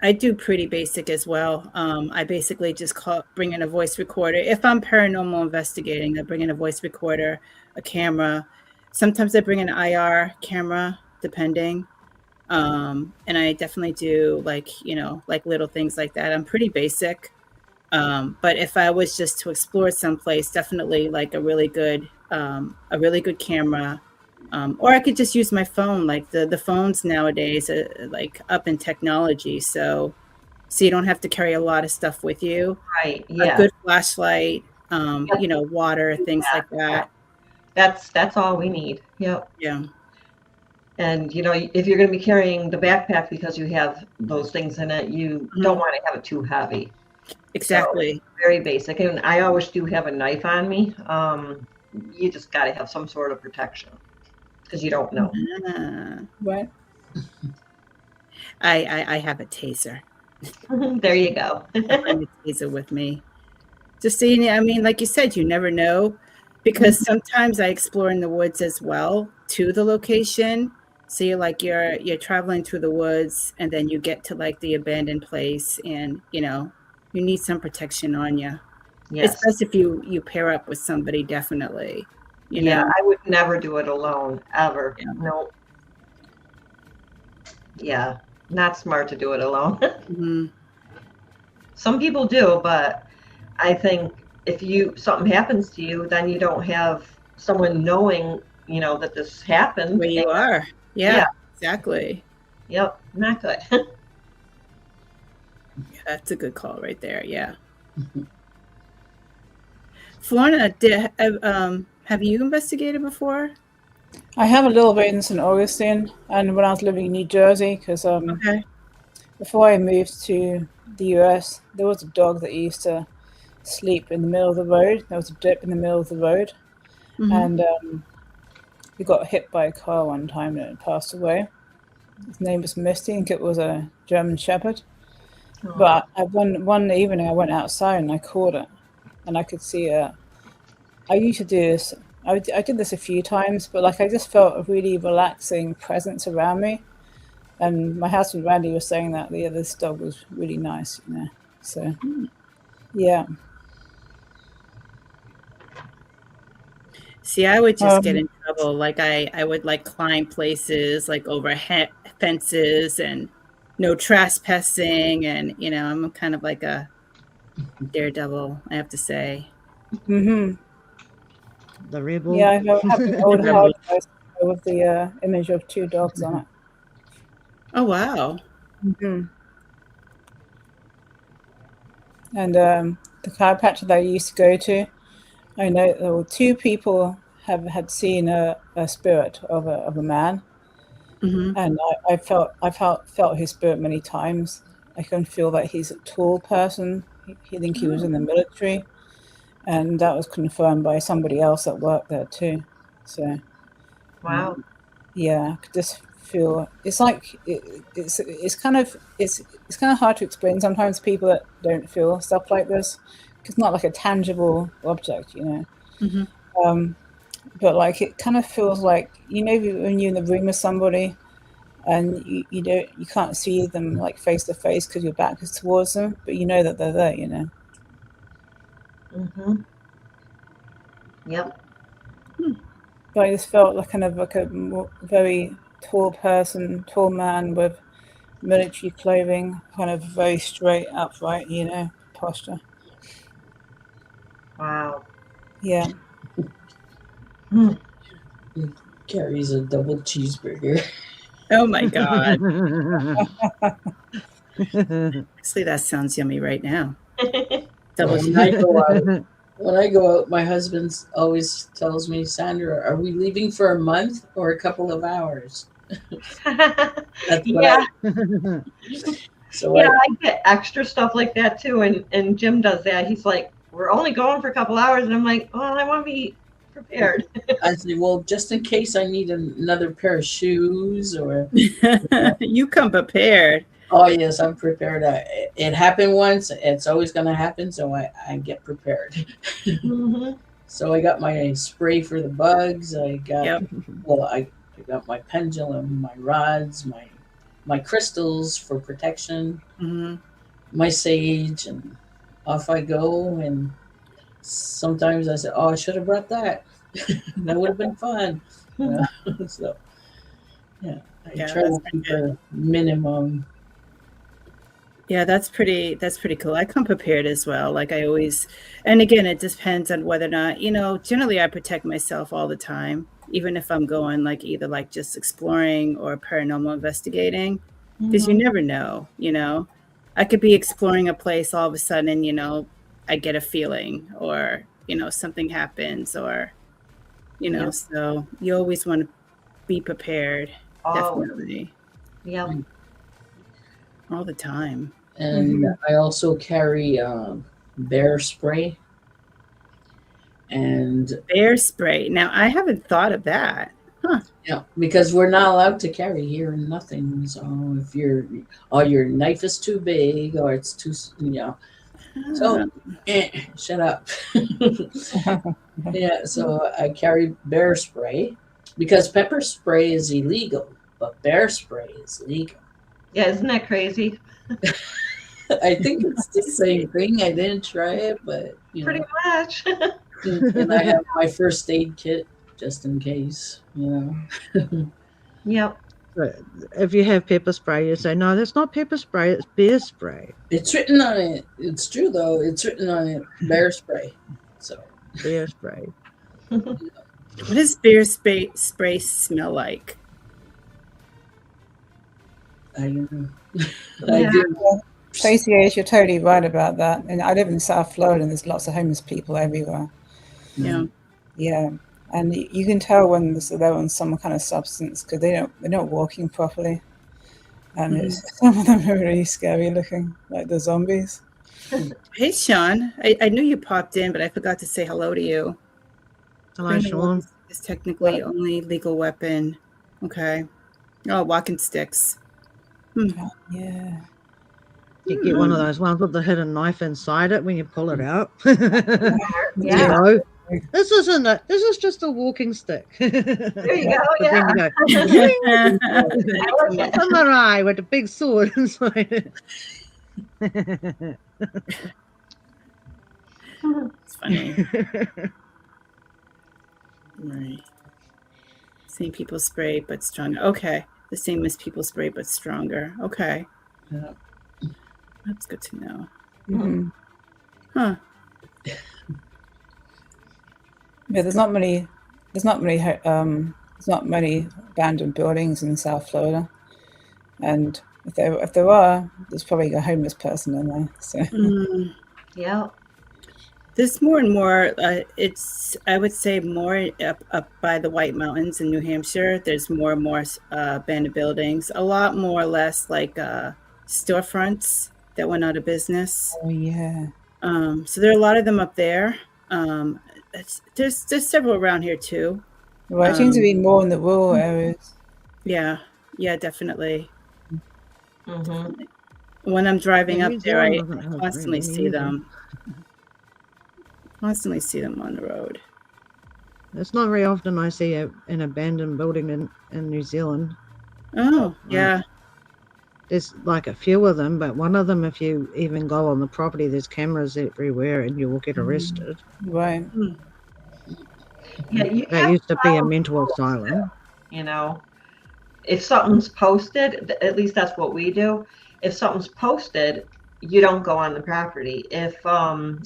I do pretty basic as well. I basically just bring in a voice recorder. If I'm paranormal investigating, I bring in a voice recorder, a camera. Sometimes I bring an IR camera, depending. And I definitely do like little things like that. I'm pretty basic. But if I was just to explore someplace, definitely like a really good camera. Or I could just use my phone. Like the phones nowadays are like up in technology, so you don't have to carry a lot of stuff with you. Right. A Yeah. good flashlight, Yep. water, things like Yeah. that. That's all we need. Yep. Yeah. And if you're going to be carrying the backpack because you have those things in it, you don't Mhm. want to have it too heavy. So Exactly. very basic. And I always do have a knife on me. You just got to have some sort of protection because you don't know. Ah. Right. I have a taser. There you go. I bring a taser with me. Just so you know, I mean, like you said, you never know, because sometimes I explore in the woods as well to the location. So you're traveling through the woods, and then you get to like the abandoned place, and you need some protection on you. It's Yes. best if you pair up with somebody, definitely. You Yeah, know. I would never do it alone, ever. Yeah. No. Yeah, not smart to do it alone. Mhm. Some people do, but I think if something happens to you, then you don't have someone knowing, that this happened. Where And, you are. yeah, Yeah, exactly. yep, not good. Yeah, that's a good call right there. Yeah. Florina, have you investigated before? I have a little bit in St. Augustine, and when I was living in New Jersey, because Okay. before I moved to the US, there was a dog that used to sleep in the middle of the road. There was a dip in the middle of the road, Mhm. and he got hit by a car one time and it passed away. His name was Misty. I think it was a German Shepherd. Oh, But one evening I went outside and I caught it, and I could see it. I used to do this. I did this a few times, but like I just felt a really relaxing presence around me. And my husband Randy was saying that this dog was really nice, So yeah. See, I would just get Um, in trouble. Like I would like climb places like over fences and no trespassing, and I'm kind of like a daredevil, I have to say. hmm The rebel. Yeah, I have an The old hard rebel. drive with the image of two dogs on it. Oh wow. hmm And the chiropractor that I used to go to, I know there were two people had seen a spirit of a man, Hmm. and I felt his spirit many times. I can feel that he's a tall person. He think he was Oh. in the military, and that was confirmed by somebody else that worked there too. So wow. yeah, I could just feel it's like it's kind of it's kind of hard to explain sometimes to people that don't feel stuff like this. 'Cause it's not like a tangible object. Hmm. Um, but like it kind of feels like when you're in the room with somebody and you can't see them like face to face because your back is towards them, but you know that they're there. Hmm. Yep. But I just felt like kind of like a very tall person, tall man with military clothing, kind of very straight, upright, posture. Wow. Yeah. Hmm. He carries a double cheeseburger. Oh my God. Actually, that sounds yummy right now. Double When I cheese. go out, when I go out, my husband always tells me, Sandra, are we leaving for a month or a couple of hours? That's what Yeah, so yeah, I, I get extra stuff like that too, and Jim does that. He's like, "We're only going for a couple hours," and I'm like, "Well, I want to be prepared." I say, well, just in case I need another pair of shoes or, You come prepared. oh, yes, I'm prepared. It happened once. It's always going to happen. So I get prepared. Hmm. So I got my spray for the bugs. Yep. I got my pendulum, my rods, my my crystals for protection, Hmm. my sage, and off I go. And sometimes I say, "Oh, I should have brought that. That would have been fun." You know? So yeah, I Yeah, try that's to pretty keep good. a minimum. Yeah, that's pretty cool. I come prepared as well. Like I always, and again, it depends on whether or not, generally I protect myself all the time, even if I'm going like either like just exploring or paranormal investigating, because you Mhm. never know. I could be exploring a place all of a sudden, I get a feeling or, something happens or, Yep. so you always want to be prepared, Oh, definitely, yep. all the time. And Mhm. I also carry bear spray. And Bear spray. Now, I haven't thought of that. Huh. yeah, because we're not allowed to carry here nothing. So if your knife is too big or it's too, so Ah, shut up. Yeah, so I carry bear spray because pepper spray is illegal, but bear spray is legal. Yeah, isn't that crazy? I think it's the same thing. I didn't try it, but Pretty much. and I have my first aid kit just in case. Yep. So if you have pepper spray, you say, no, that's not pepper spray, it's beer spray. It's written on it. It's true though. It's written on it. Bear spray. So Beer spray. what does bear spray smell like? I don't know. I Yeah. do. Tracy, yes, you're totally right about that. And I live in South Florida, and there's lots of homeless people everywhere. Yeah. Yeah, and you can tell when they're on some kind of substance because they're not walking properly, and Mhm. some of them are really scary looking, like the zombies. Hey, Sean. I knew you popped in, but I forgot to say hello to you. Hello, Cleaning Sean. is technically only legal weapon. Okay. Oh, walking sticks. Hmm. Yeah. You get one of Hmm. those ones with the hidden knife inside it when you pull it out. You Yeah. go, this isn't it. This is just a walking stick. There you go. But then you Yeah. go, zing, I like it. samurai with a big sword inside it. It's funny. Right. Same people spray, but stronger. Okay. The same as people spray, but stronger. Okay. Yeah. That's good to know. Hmm. Huh. Yeah, there's not many abandoned buildings in South Florida, and if there are, there's probably a homeless person in there. So Mm. Yeah. There's more and more. I would say, more up by the White Mountains in New Hampshire. There's more and more abandoned buildings. A lot more or less like storefronts that went out of business. oh yeah, So there are a lot of them up there. Um, there's several around here too. well, it seems to Um, be more in the rural areas. yeah, yeah, definitely. Mm-hmm. When I'm Yeah, driving up New there, Zealand I doesn't have very constantly many see either. them. Constantly see them on the road. It's not very often I see an abandoned building in New Zealand. Oh, yeah. There's like a few of them, but one of them, if you even go on the property, there's cameras everywhere and you will get arrested. Right. Hmm. Yeah, you That have used to be a ground mental rules, asylum. you know. If something's posted, at least that's what we do. If something's posted, you don't go on the property. If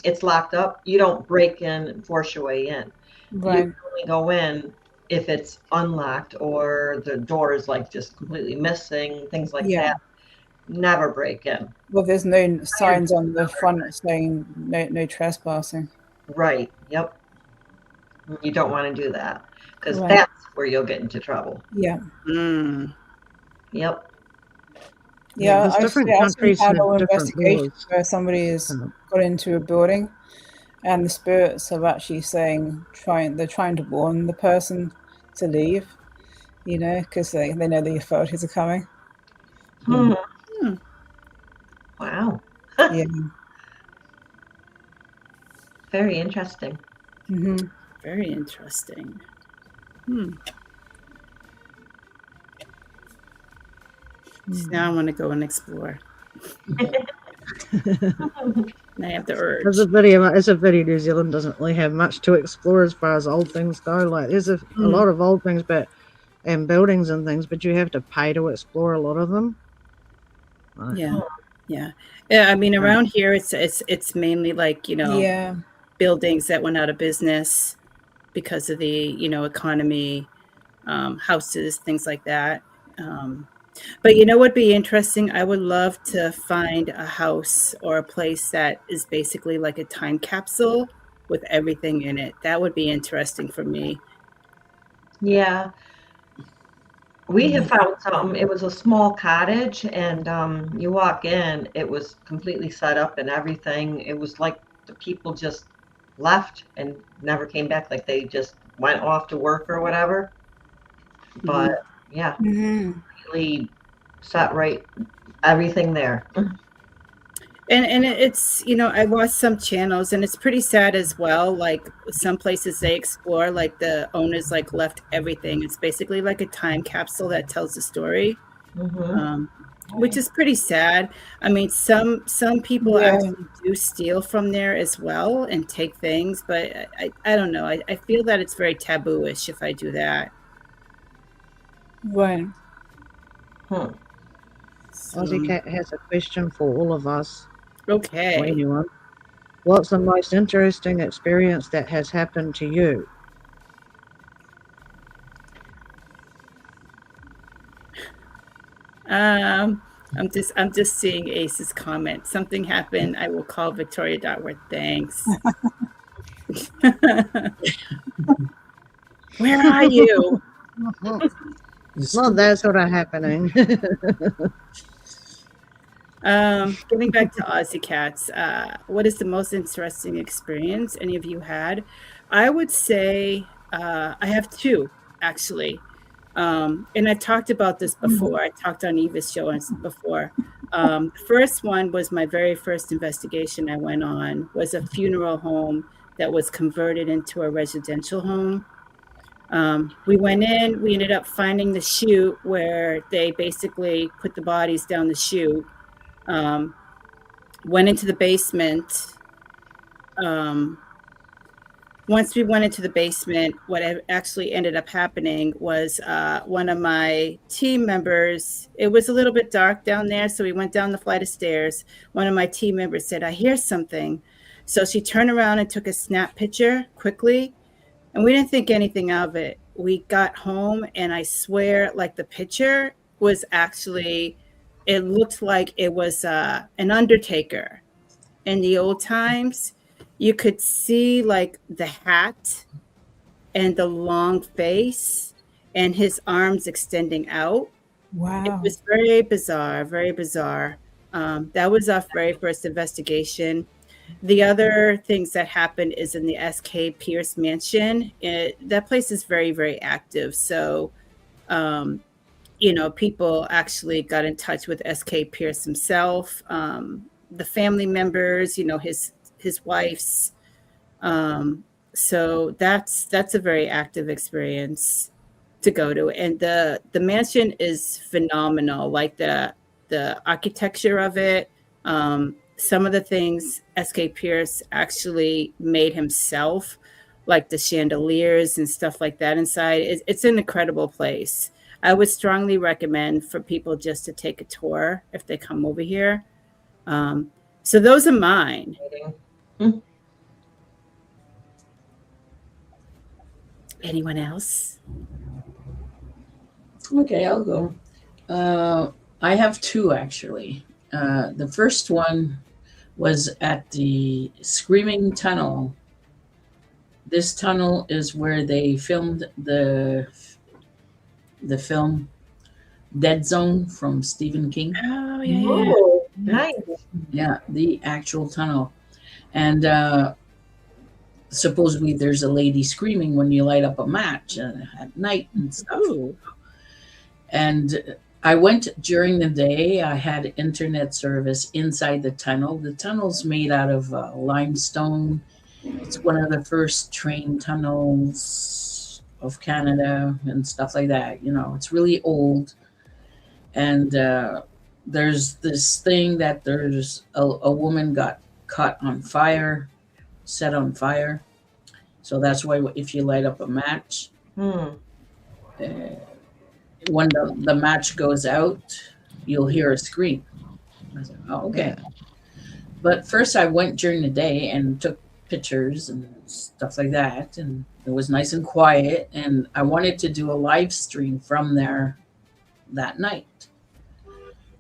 it's locked up, you don't break in and force your way in. You Right. can only go in if it's unlocked or the door is like just completely missing, things like Yeah. that. Never break in. Well, there's no Iron signs on the front saying no trespassing. Right. Yep. You don't want to do that because Right. that's where you'll get into trouble. Yeah. Mm. Yep. Yeah, Yeah. there's different I've seen countries have paranormal different investigations laws. where somebody has got into a building and the spirits are actually they're trying to warn the person to leave, because they know the authorities are coming. Hmm. Hmm. Wow. Yeah. Very interesting. Hmm. Very interesting. Hmm. Now I want to go and explore. I have the urge. As a video, New Zealand doesn't really have much to explore as far as old things go. Like there's a lot of old things, and buildings and things, but you have to pay to explore a lot of them. Like, Yeah. I mean, around here, it's mainly like Yeah. buildings that went out of business because of the economy, houses, things like that. But what'd be interesting? I would love to find a house or a place that is basically like a time capsule with everything in it. That would be interesting for me. Yeah. We have found something. It was a small cottage, and you walk in, it was completely set up and everything. It was like the people just left and never came back, like they just went off to work or whatever. But yeah, really set right, everything there. And it's I watched some channels and it's pretty sad as well. Like some places they explore, like the owners like left everything. It's basically like a time capsule that tells the story, which is pretty sad. I mean, some people actually do steal from there as well and take things, but I don't know. I feel that it's very taboo-ish if I do that. Right. Aussie Cat has a question for all of us. Okay. Or anyone. What's the most interesting experience that has happened to you? I'm just seeing Ace's comment. Something happened. I will call Victoria Dotworth. Thanks. Where are you? Well, that's sort of happening. Getting back to Aussie Cats, what is the most interesting experience any of you had? I would say I have two, actually. And I've talked about this before. I talked on Eva's show before. The first one was my very first investigation I went on, was a funeral home that was converted into a residential home. We went in, we ended up finding the chute where they basically put the bodies down the chute. Went into the basement. Once we went into the basement, what actually ended up happening was one of my team members, it was a little bit dark down there, so we went down the flight of stairs. One of my team members said, I hear something. So she turned around and took a snap picture quickly, and we didn't think anything of it. We got home, and I swear, like the picture was actually, it looked like it was an undertaker in the old times. You could see like the hat and the long face and his arms extending out. Wow. It was very bizarre, very bizarre. That was our very first investigation. The other things that happened is in the S.K. Pierce mansion. That place is very, very active. So, people actually got in touch with S.K. Pierce himself, the family members, his wife's. So that's a very active experience to go to, and the mansion is phenomenal. Like the architecture of it. Some of the things S.K. Pierce actually made himself, like the chandeliers and stuff like that inside. It's an incredible place. I would strongly recommend for people just to take a tour if they come over here. So those are mine. Anyone else? Okay, I'll go. I have two actually. The first one was at the Screaming Tunnel. This tunnel is where they filmed the film Dead Zone from Stephen King. Oh yeah. Oh, nice. Yeah, the actual tunnel. And supposedly there's a lady screaming when you light up a match at night and stuff. Ooh. And I went during the day. I had internet service inside the tunnel. The tunnel's made out of limestone. It's one of the first train tunnels of Canada and stuff like that. It's really old. And there's this thing that there's a woman got caught on fire, set on fire. So that's why if you light up a match, Hmm. uh, when the match goes out, you'll hear a scream. I said, oh, okay. Yeah. But first, I went during the day and took pictures and stuff like that, and it was nice and quiet. And I wanted to do a live stream from there that night.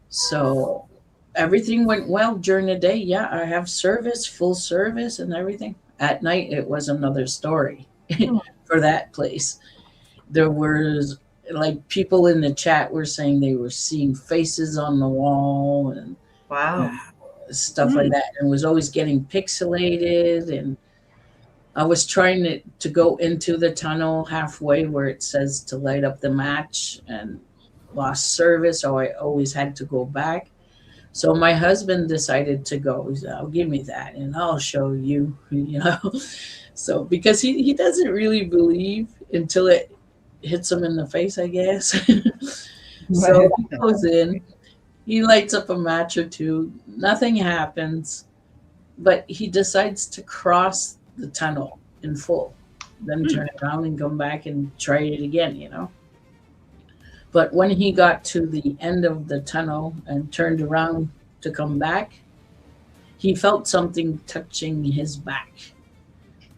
So everything went well during the day. Yeah, I have service, full service, and everything. At night, it was another story Hmm. for that place. There was like people in the chat were saying they were seeing faces on the wall and Wow. stuff like that, and it was always getting pixelated. And I was trying to go into the tunnel halfway where it says to light up the match and lost service, so I always had to go back. So my husband decided to go. He said, "Oh, give me that and I'll show you," you know. So because he doesn't really believe until it hits him in the face, I guess. So he goes in, he lights up a match or two, nothing happens, but he decides to cross the tunnel in full, then turn around and come back and try it again, you know. But when he got to the end of the tunnel and turned around to come back, he felt something touching his back.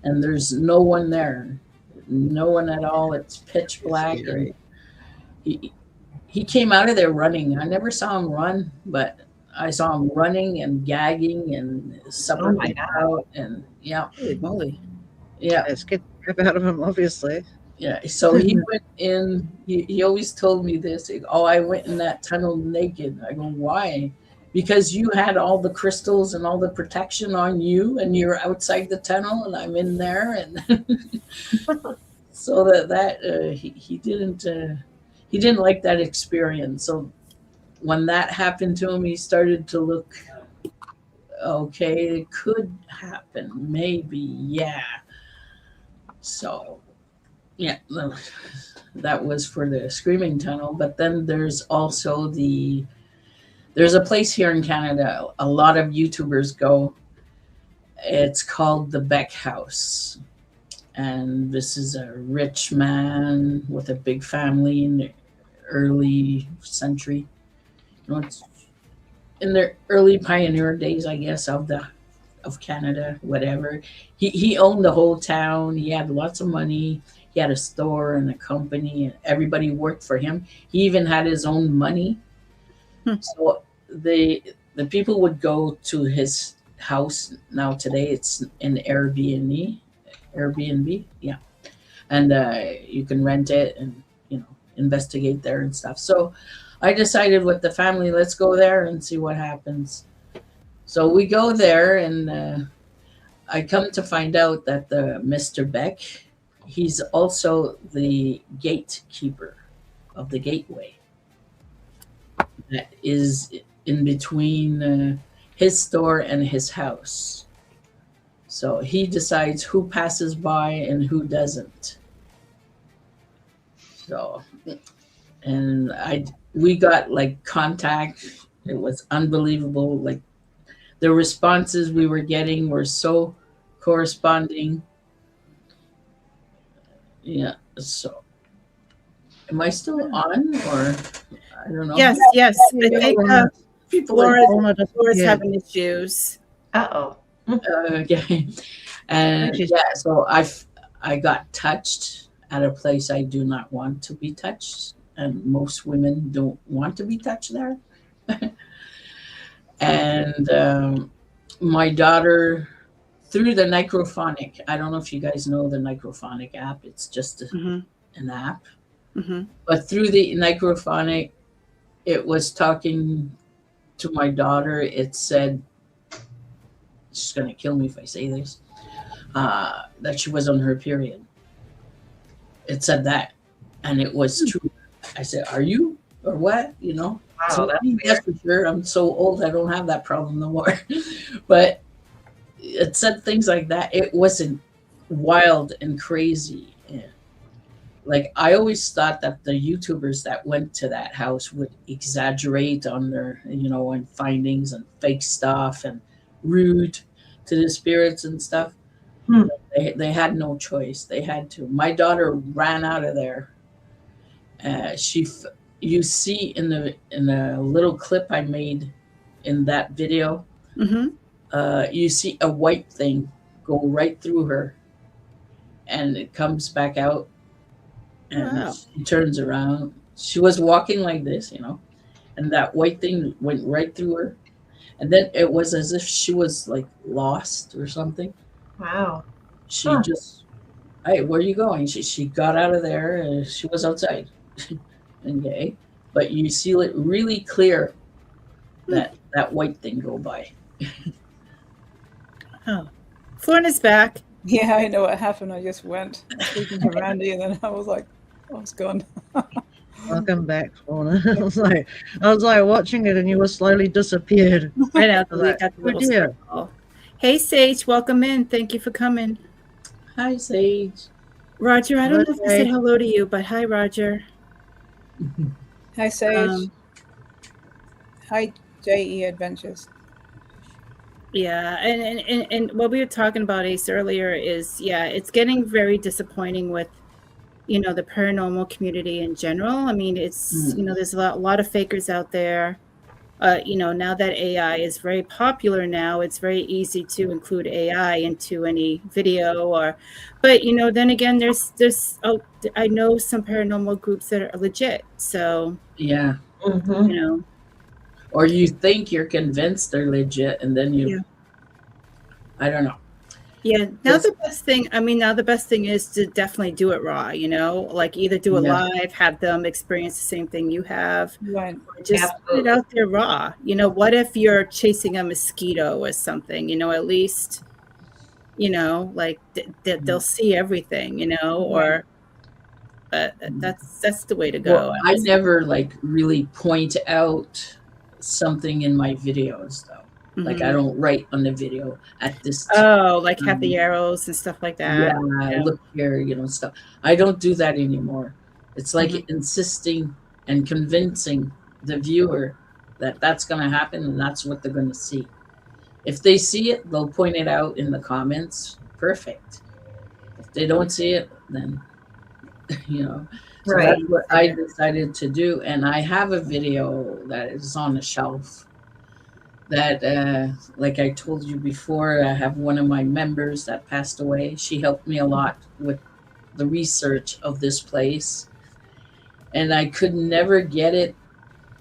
And there's no one there, no one at all. It's pitch black. And he came out of there running. I never saw him run, but I saw him running and gagging and Oh suffering my God. out. And yeah, Holy moly. yeah. Let's get the crap out of him, obviously. Yeah, so he went in. He always told me this. Oh, I went in that tunnel naked. I go, why? Because you had all the crystals and all the protection on you, and you're outside the tunnel, and I'm in there, and so he didn't like that experience. So when that happened to him, he started to look. Okay, it could happen, maybe, yeah. So yeah, that was for the screaming tunnel. But then there's also there's a place here in Canada a lot of YouTubers go. It's called the Beck House, and this is a rich man with a big family in the early century. You know, it's in the early pioneer days, I guess, of Canada, whatever. He owned the whole town. He had lots of money. He had a store and a company, and everybody worked for him. He even had his own money. So the people would go to his house. Now today it's an Airbnb, yeah, and you can rent it and investigate there and stuff. So I decided with the family, let's go there and see what happens. So we go there, and I come to find out that the Mr. Beck, he's also the gatekeeper of the gateway that is in between his store and his house. So he decides who passes by and who doesn't. So, and we got like contact. It was unbelievable. Like the responses we were getting were so corresponding. Yeah. So, am I still on, or I don't know? Yes, yes. I think People Laura's having issues. Uh-oh. Okay. And yeah, so I got touched at a place I do not want to be touched, and most women don't want to be touched there. And my daughter, through the Necrophonic, I don't know if you guys know the Necrophonic app. It's just an app. But through the Necrophonic, it was talking to my daughter. It said, she's going to kill me if I say this, that she was on her period. It said that, and it was true. I said, "Are you or what?" Wow, So that's for sure. I'm so old, I don't have that problem no more. But it said things like that. It wasn't wild and crazy. like I always thought that the YouTubers that went to that house would exaggerate on their, and findings and fake stuff and rude to the spirits and stuff. Hmm. They had no choice. They had to. My daughter ran out of there. You see in the little clip I made in that video, Mm-hmm. you see a white thing go right through her, and it comes back out, and Wow. she turns around. She was walking like this, and that white thing went right through her, and then it was as if she was like lost or something. Wow. She Huh. just, hey, where are you going? She got out of there, and she was outside. Okay, but you see it really clear, Hmm. that white thing go by. Oh. Florna's back. Yeah, I know what happened. I just went speaking to Randy, and then I was like, I was gone. Welcome back, Fauna. I was like watching it, and you were slowly disappeared. I know, I was we like, got the oh little dear. circle. Hey, Sage, welcome in. Thank you for coming. Hi, Sage. Roger, I don't know if I said Okay. hello to you, but hi, Roger. Hi, Sage. Um, Hi, JE Adventures. yeah, and what we were talking about, Ace, earlier is, yeah, it's getting very disappointing with, the paranormal community in general. I mean, it's, there's a lot of fakers out there. Now that AI is very popular now, it's very easy to include AI into any video but then again, I know some paranormal groups that are legit. So, Yeah. Mm-hmm. you know, Or you think you're convinced they're legit, and then yeah. I don't know. Yeah. Now Just, the best thing is to definitely do it raw, like either do it yeah. live, have them experience the same thing you have, Right. or just put it Absolutely. out there raw. What if you're chasing a mosquito or something, at least, like they'll see everything, Right. or that's the way to Well, go, I I would say. never like really point out something in my videos though. Like I Mhm. don't write on the video at this Oh, like have time. the arrows and stuff like that. Yeah, Yeah. look here, stuff. I don't do that anymore. It's like Mhm. insisting and convincing the viewer that that's going to happen and that's what they're going to see. If they see it, they'll point it out in the comments. Perfect. If they don't see it, then you know. So Right. that's what I decided to do, and I have a video that is on the shelf. That, like I told you before, I have one of my members that passed away. She helped me a lot with the research of this place, and I could never get it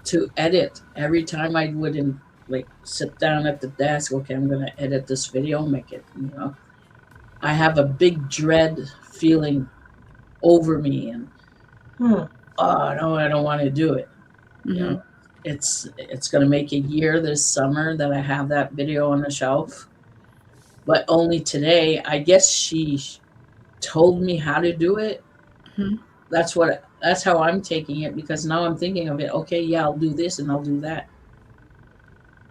to edit. Every time I wouldn't like sit down at the desk, okay, I'm gonna edit this video, make it, I have a big dread feeling over me, and Hmm. oh no, I don't want to do it. You know, Mhm. it's gonna make a year this summer that I have that video on the shelf. But only today, I guess she told me how to do it. Mhm. That's how I'm taking it, because now I'm thinking of it. Okay, yeah, I'll do this and I'll do that.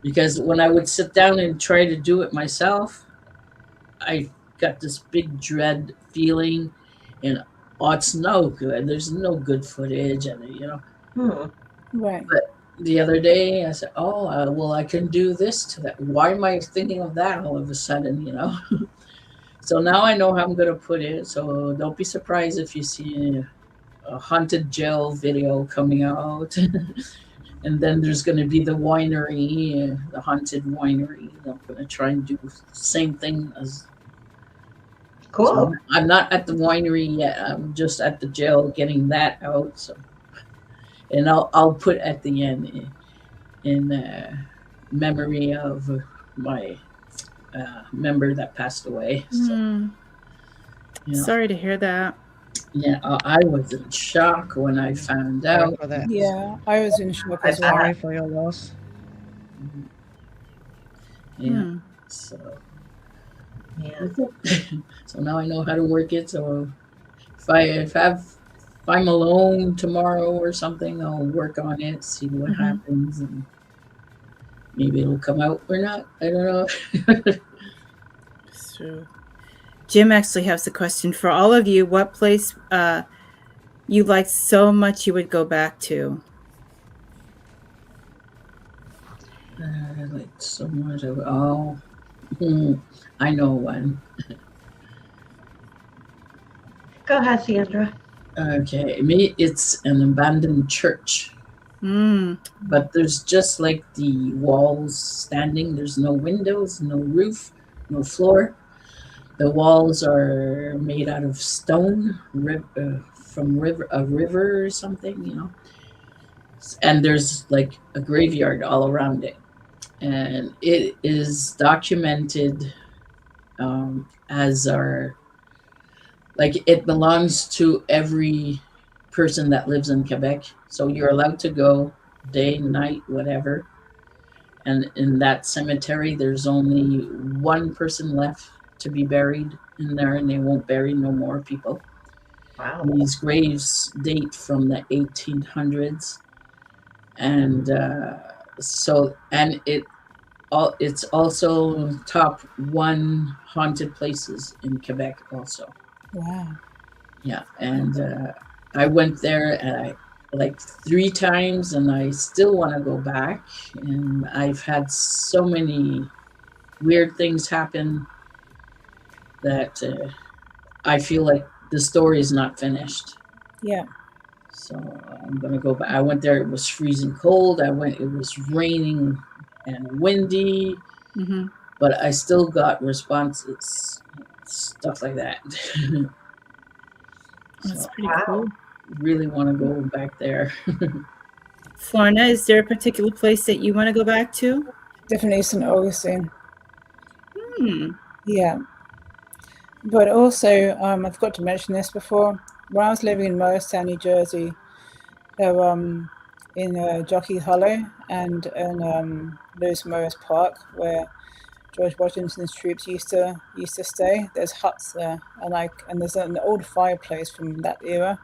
Because when I would sit down and try to do it myself, I got this big dread feeling, and oh, it's no good. There's no good footage, and. Hmm. Right. But the other day, I said, "Oh, well, I can do this to that. Why am I thinking of that all of a sudden?" So now I know how I'm gonna put it. So don't be surprised if you see a haunted jail video coming out. And then there's going to be the winery, the haunted winery. I'm going to try and do the same thing as. So Cool. I'm not at the winery yet. I'm just at the jail getting that out. So, and I'll put at the end in memory of my member that passed away. So, Hmm. Sorry to hear that. yeah, I was in shock when I found Sorry out. for that. Yeah, I was in shock I as well. Sorry for your loss. Yeah. Hmm. So, Yeah. so now I know how to work it. So if I'm alone tomorrow or something, I'll work on it, see what Mhm. happens, and maybe it'll come out or not. I don't know. So, Jim actually has a question for all of you. What place you liked so much you would go back to? Like so much of I know one. Go ahead, Sandra. Okay, me, it's an abandoned church, Mm. but there's just like the walls standing. There's no windows, no roof, no floor. The walls are made out of stone, from a river or something, And there's like a graveyard all around it, and it is documented as our like it belongs to every person that lives in Quebec. So you're allowed to go day, night, whatever. And in that cemetery, there's only one person left to be buried in there, and they won't bury no more people. Wow. These graves date from the 1800s, and it's also top one haunted places in Quebec also. Wow. Yeah, and I went there and I like 3 times, and I still want to go back. And I've had so many weird things happen that I feel like the story is not finished. Yeah. So I'm gonna go back. I went there. It was freezing cold. I went. It was raining and windy, Mm-hmm. but I still got responses, stuff like that. That's So pretty Wow. cool. really want to go back there. Florna, is there a particular place that you want to go back to? Definitely St. Augustine. Hmm. Yeah. But also, I forgot to mention this before. When I was living in Morristown, New Jersey, there in Jockey Hollow and in Lewis Morris Park, where George Washington's troops used to stay. There's huts there, and there's an old fireplace from that era,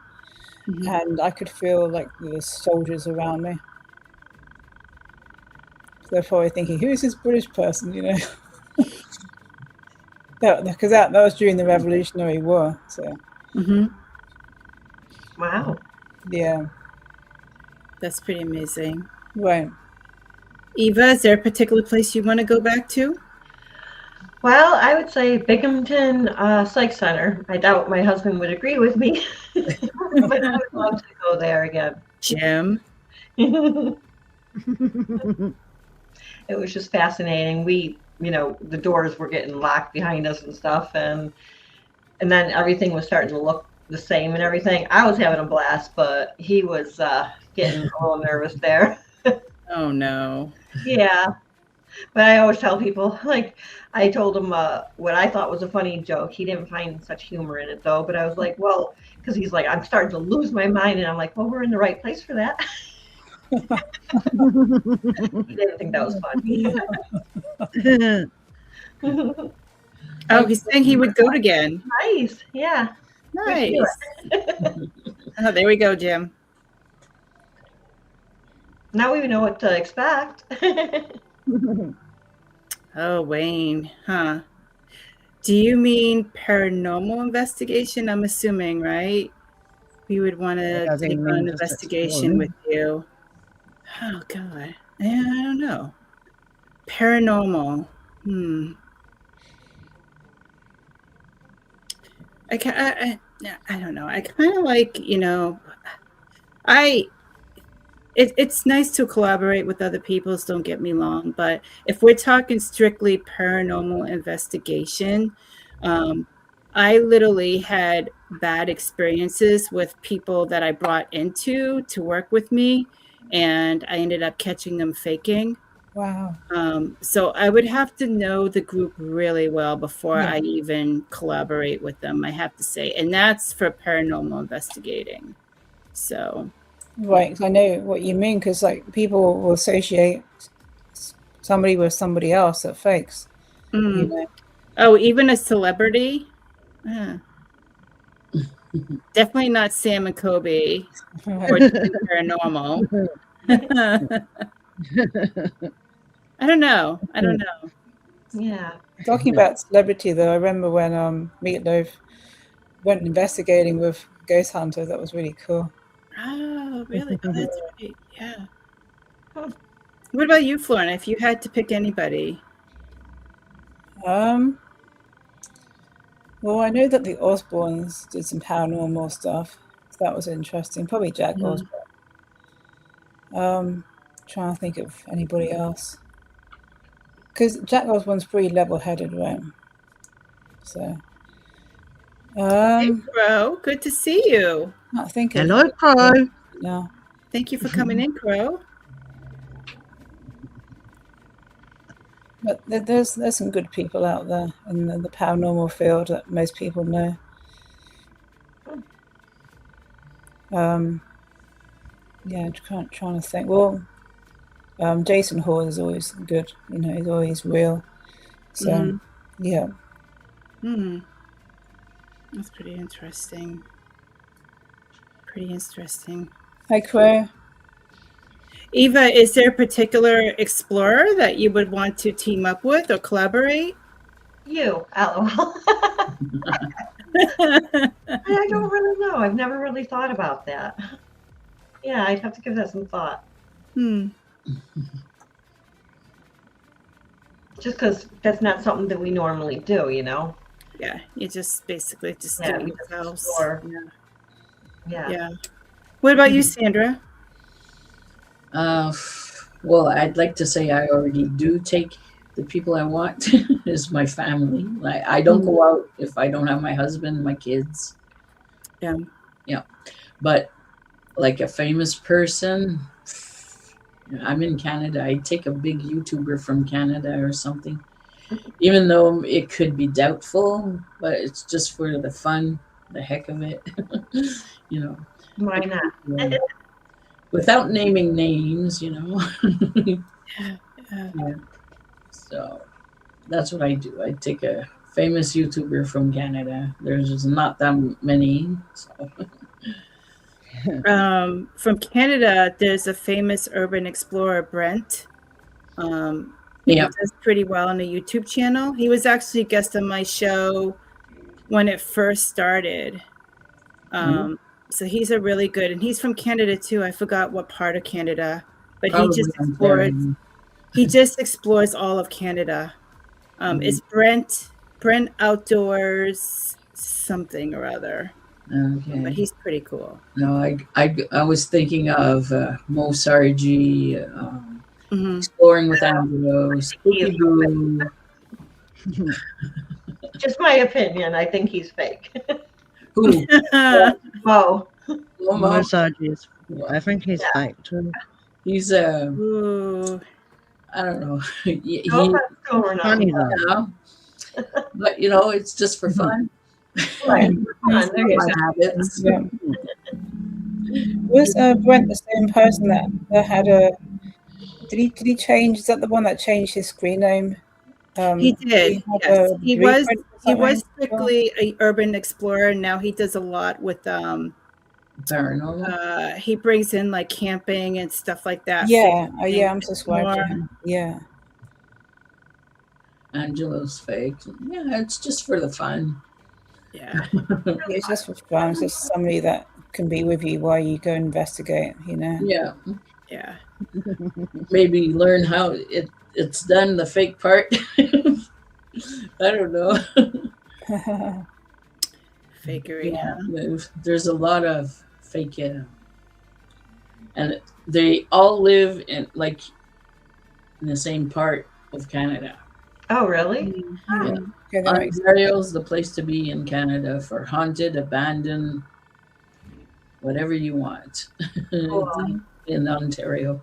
Mhm. and I could feel like there was soldiers around me. So they're probably thinking, "Who's this British person?" Because that was during the Revolutionary War. So Mm-hmm. Wow. yeah, That's pretty amazing. right. Eva, is there a particular place you want to go back to? Well, I would say Binghamton Psych Center. I doubt my husband would agree with me, but I would love to go there again. Jim. It was just fascinating. The doors were getting locked behind us and stuff, and then everything was starting to look the same and everything. I was having a blast, but he was getting a little nervous there. Oh no. Yeah. But I always tell people, like, I told him what I thought was a funny joke. He didn't find such humor in it, though. But I was like, well, because he's like, I'm starting to lose my mind. And I'm like, well, we're in the right place for that. He didn't think that was funny. Oh, he's saying he would go again. Nice. Yeah. Nice. Oh, there we go, Jim. Now we know what to expect. Oh, Wayne. Huh. Do you mean paranormal investigation? I'm assuming, right? We would want to does he take mean on an just investigation exploring? with you. Oh, God. Yeah, I don't know. Paranormal. I don't know. I kind of like, it's nice to collaborate with other people, don't get me wrong, but if we're talking strictly paranormal investigation, I literally had bad experiences with people that I brought into to work with me, and I ended up catching them faking. Wow. So I would have to know the group really well before Yeah. I even collaborate with them, I have to say. And that's for paranormal investigating. So, Right. 'Cause I know what you mean, because like people will associate somebody with somebody else that fakes. oh, even a celebrity? Definitely not Sam and Kobe or paranormal. I don't know. Yeah. Talking about celebrity, though, I remember when Meatloaf went investigating with ghost hunter. That was really cool. Oh, really? Oh, that's right. Yeah. What about you, Florina? If you had to pick anybody? Well, I know that the Osbournes did some paranormal stuff. So that was interesting. Probably Jack Osbourne. Trying to think of anybody else. Because Jack Osbourne's pretty level-headed, right? So, Hey, Crow. Good to see you. I think of Hello, Crow. now. Thank you for coming in, Crow. But there's some good people out there in the paranormal field that most people know. Yeah, trying to think. Well, Jason Hall is always good. You know, he's always real. So, yeah. That's pretty interesting. Pretty interesting. Hi, Crow. Eva, is there a particular explorer that you would want to team up with or collaborate? You, LOL. I don't really know. I've never really thought about that. Yeah, I'd have to give that some thought. Just because that's not something that we normally do, you know? Yeah, you just basically just Yeah, do we it just yourselves. explore. Yeah. Yeah. What about you, Sandra? Well, I'd like to say I already do take the people I want as my family. Like I don't go out if I don't have my husband, my kids. Yeah. Yeah. But like a famous person, I'm in Canada. I take a big YouTuber from Canada or something. Even though it could be doubtful, but it's just for the fun, the heck of it. You know. Why not? Yeah. Without naming names, you know. Yeah. So that's what I do. I take a famous YouTuber from Canada. There's just not that many. So. From Canada, there's a famous urban explorer, Brent. He does pretty well on the YouTube channel. He was actually a guest on my show when it first started. So he's a really good, and he's from Canada too. I forgot what part of Canada, but Probably he just explores all of Canada. It's Brent Outdoors something or other. Okay. But he's pretty cool. No, I was thinking of Mo Sargi, Exploring with Angelo, Spooky Boo. Just my opinion. I think he's fake. Who? Mo. Mo Sargi. I think he's fake too. He's I don't know. He's funny though. But you know, it's just for fun. Right. Habits. Yeah. Was Brent the same person that had a? Did he change? Is that the one that changed his screen name? He did. Yes. He was strictly an urban explorer, and now he does a lot with paranormal. He brings in like camping and stuff like that. Yeah. Yeah. I'm subscribed to him. Yeah. Angelo's fake. Yeah, it's just for the fun. Yeah. It's just for fun. It's just somebody that can be with you while you go investigate, you know? Yeah. Yeah. Maybe learn how it's done, the fake part. I don't know. Fakery. Yeah. There's a lot of fake and they all live in the same part of Canada. Oh, really? Yeah. Ontario's the place to be in Canada for haunted, abandoned, whatever you want. Cool. In Ontario.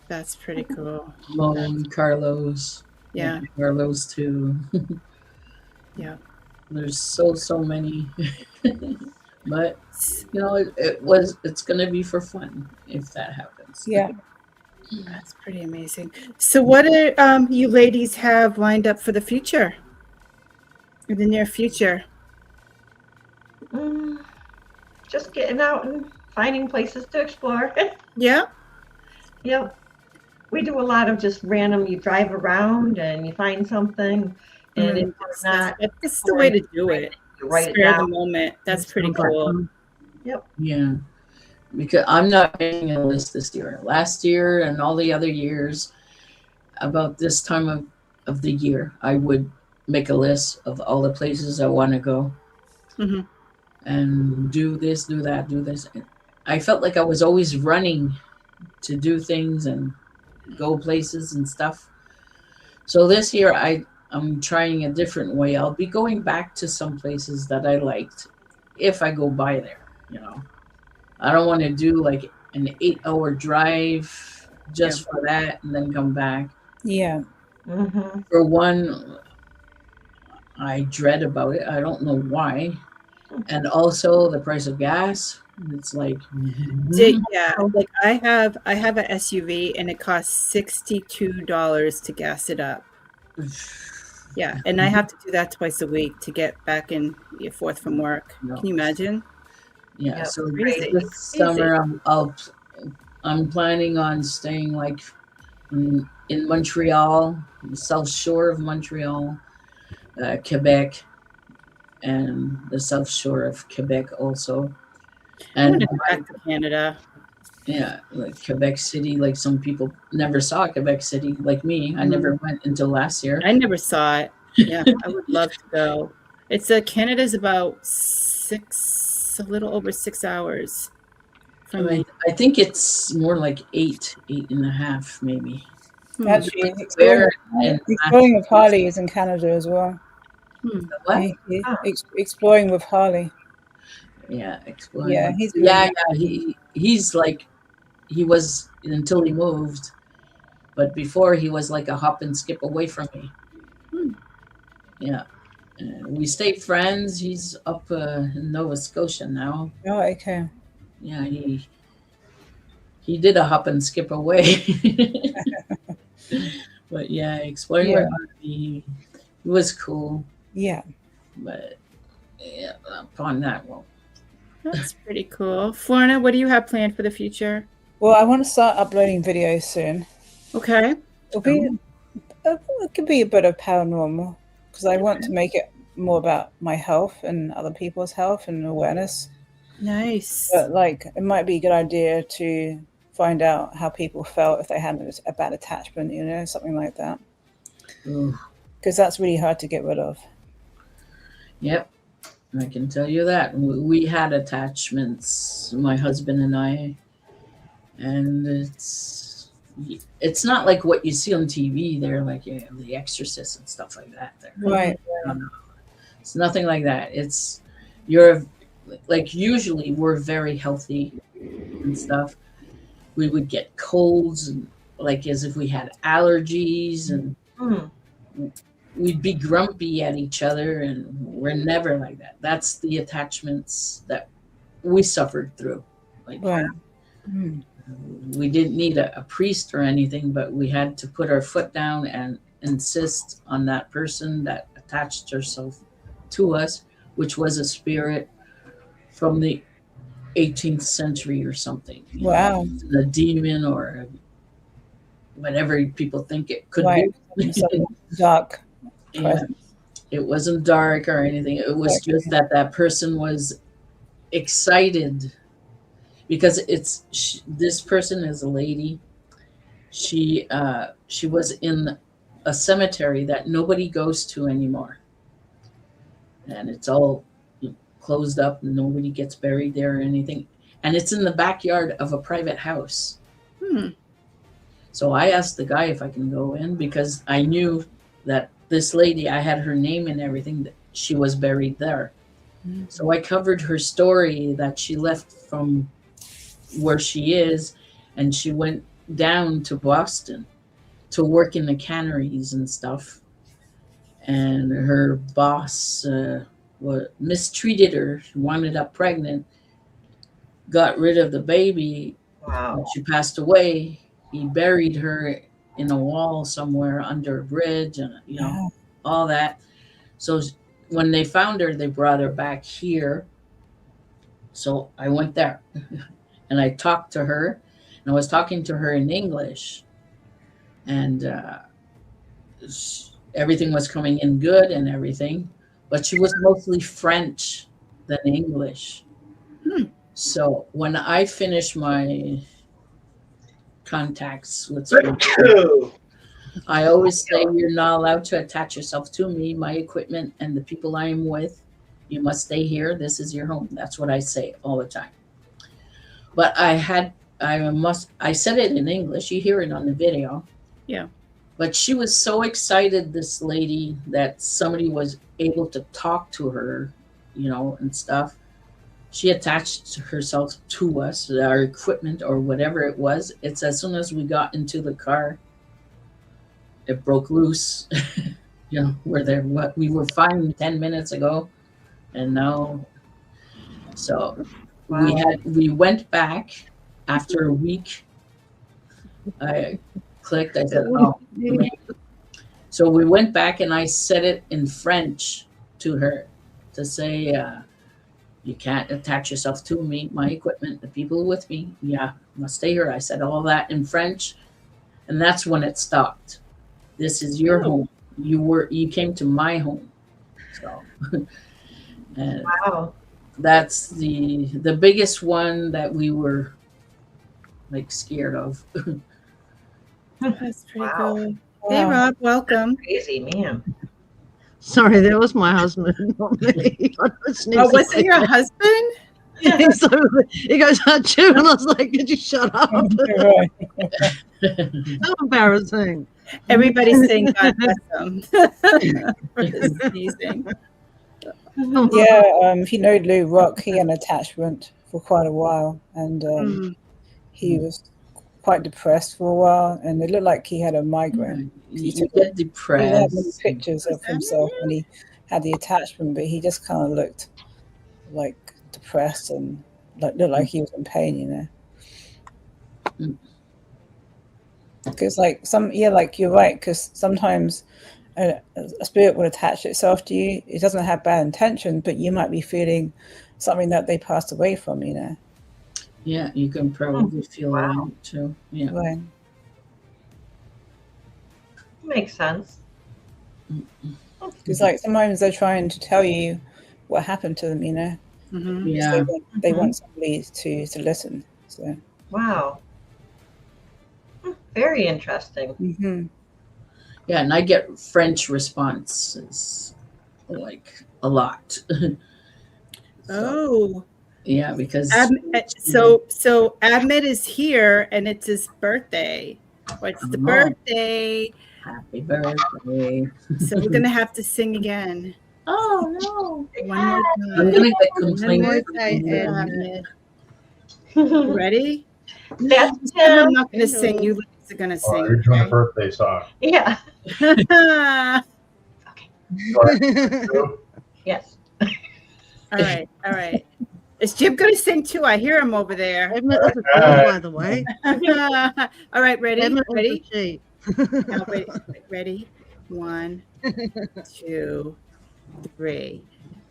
That's pretty cool. Lone, Carlos. Yeah. Carlos too. Yeah. There's so many. But you know, it's gonna be for fun if that happens. Yeah. That's pretty amazing. So what do you ladies have lined up for the future? In the near future? Just getting out and finding places to explore. Yeah. Yep. We do a lot of just random, you drive around and you find something, and if it's not, that's the way to do it. you write it Spare down. the moment. That's pretty cool. Yep. Yeah, because I'm not making a list this year. Last year and all the other years, about this time of the year, I would make a list of all the places I want to go Hmm. and do this, do that, do this. And I felt like I was always running to do things and go places and stuff. So this year I'm trying a different way. I'll be going back to some places that I liked if I go by there, you know. I don't want to do like an 8 hour drive Yeah. just for that and then come back. Yeah. Mm-hmm. For one, I dread about it. I don't know why. And also the price of gas. It's like, Yeah, like I have a SUV and it costs $62 to gas it up. Yeah, and I have to do that twice a week to get back and forth from work. no. Can you imagine? Yeah. Yep. So Crazy, this crazy. summer, I'm planning on staying like in Montreal, the South Shore of Montreal, Quebec, and the South Shore of Quebec also. I want And to go back to Canada. yeah, like Quebec City, like some people never saw Quebec City, like me. I Mhm. never went until last year. I never saw it. Yeah, I would love to go. It's Canada's about a little over 6 hours from me. I think it's more like eight and a half, maybe. Hmm. Actually, Where and exploring with Harley is in Canada as well. Hmm. what? Ah. Exploring with Harley. Yeah, exploring. Yeah, he's Yeah, really yeah. He's like he was until he moved, but before he was like a hop and skip away from me. Hmm. Yeah, we stayed friends. He's up in Nova Scotia now. oh okay. Yeah, he did a hop and skip away. But yeah, exploring Yeah, with Harvey, he was cool. yeah. But yeah, upon that, well, That's pretty cool. Florina, what do you have planned for the future? Well, I want to start uploading videos soon. Okay. It'll be it could be a bit of paranormal because I want to make it more about my health and other people's health and awareness. Nice. But like, it might be a good idea to find out how people felt if they had a bad attachment, something like that. ooh, Because that's really hard to get rid of. yep, I can tell you that. We had attachments, my husband and I, and it's not like what you see on TV. They're like The Exorcist and stuff like that. Right. No, no, it's nothing like that. It's you're like usually we're very healthy and stuff. We would get colds and like as if we had allergies and Mm. we'd be grumpy at each other and we're never like that. That's the attachments that we suffered through. Like Right. Mm. we didn't need a priest or anything, but we had to put our foot down and insist on that person that attached herself to us, which was a spirit from the 18th century or something. Wow. A demon or whatever people think it could Right. be. Some dark Yeah, presence. it wasn't dark or anything. It was just that person was excited because this person is a lady. She was in a cemetery that nobody goes to anymore, and it's all closed up. And nobody gets buried there or anything, and it's in the backyard of a private house. Hmm. So I asked the guy if I can go in because I knew that this lady, I had her name and everything, that she was buried there. So I covered her story that she left from where she is and she went down to Boston to work in the canneries and stuff. And her boss mistreated her, she wound up pregnant, got rid of the baby. Wow. She passed away. He buried her in a wall somewhere under a bridge and, Yeah. all that. So when they found her, they brought her back here. So I went there and I talked to her. And I was talking to her in English. And everything was coming in good and everything. But she was mostly French than English. Hmm. So when I finish my contacts with school, I always say you're not allowed to attach yourself to me, my equipment, and the people I am with. You must stay here. This is your home. That's what I say all the time. But I said it in English. You hear it on the video. Yeah. But she was so excited, this lady, that somebody was able to talk to her, and stuff. She attached herself to us, our equipment or whatever it was. It's as soon as we got into the car, it broke loose. We're there. What we were fine 10 minutes ago, and now, so Wow. we went back after a week. I clicked. I said, "Oh." So we went back, and I said it in French to her to say, "You can't attach yourself to me, my equipment, the people with me. Yeah, must stay here." I said all that in French, and that's when it stopped. This is your home. You came to my home. So, and Wow. that's the biggest one that we were like scared of. That's pretty Wow. good. Hey, Rob, welcome. Crazy, man. Sorry, that was my husband, not me. Oh, was it your husband? So he goes, "Achoo," and I was like, "Could you shut up?" So embarrassing. Everybody's saying God bless him for his sneezing. Yeah, if you know Lou Rock, he had an attachment for quite a while, and he was quite depressed for a while, and it looked like he had a migraine. You took get He had many depressed. pictures of himself when he had the attachment, but he just kind of looked like depressed and looked like he was in pain, Because like you're right. Because sometimes a spirit will attach itself to you. It doesn't have bad intention, but you might be feeling something that they passed away from, Yeah, you can probably feel that too. Yeah. Right. Makes sense. Because like sometimes they're trying to tell you what happened to them, Mm-hmm. Yeah. They want somebody to listen. So Wow. Very interesting. mm-hmm. Yeah, and I get French responses like a lot. Oh, Yeah, because so Ahmed is here, and it's his birthday. What's the birthday? Happy birthday. So we're gonna have to sing again. Oh no. One more I'm time. gonna get One more complaints. time, Ahmed. Ready? That's I'm him. not gonna sing. You ladies are gonna sing. You're doing a Okay? birthday song. Yeah. Yes. All right, all right. Is Jim gonna sing too? I hear him over there. Edmund is a girl, by the way. All right, ready? Edmund is Ready? a she. Now, ready? 1, 2, 3.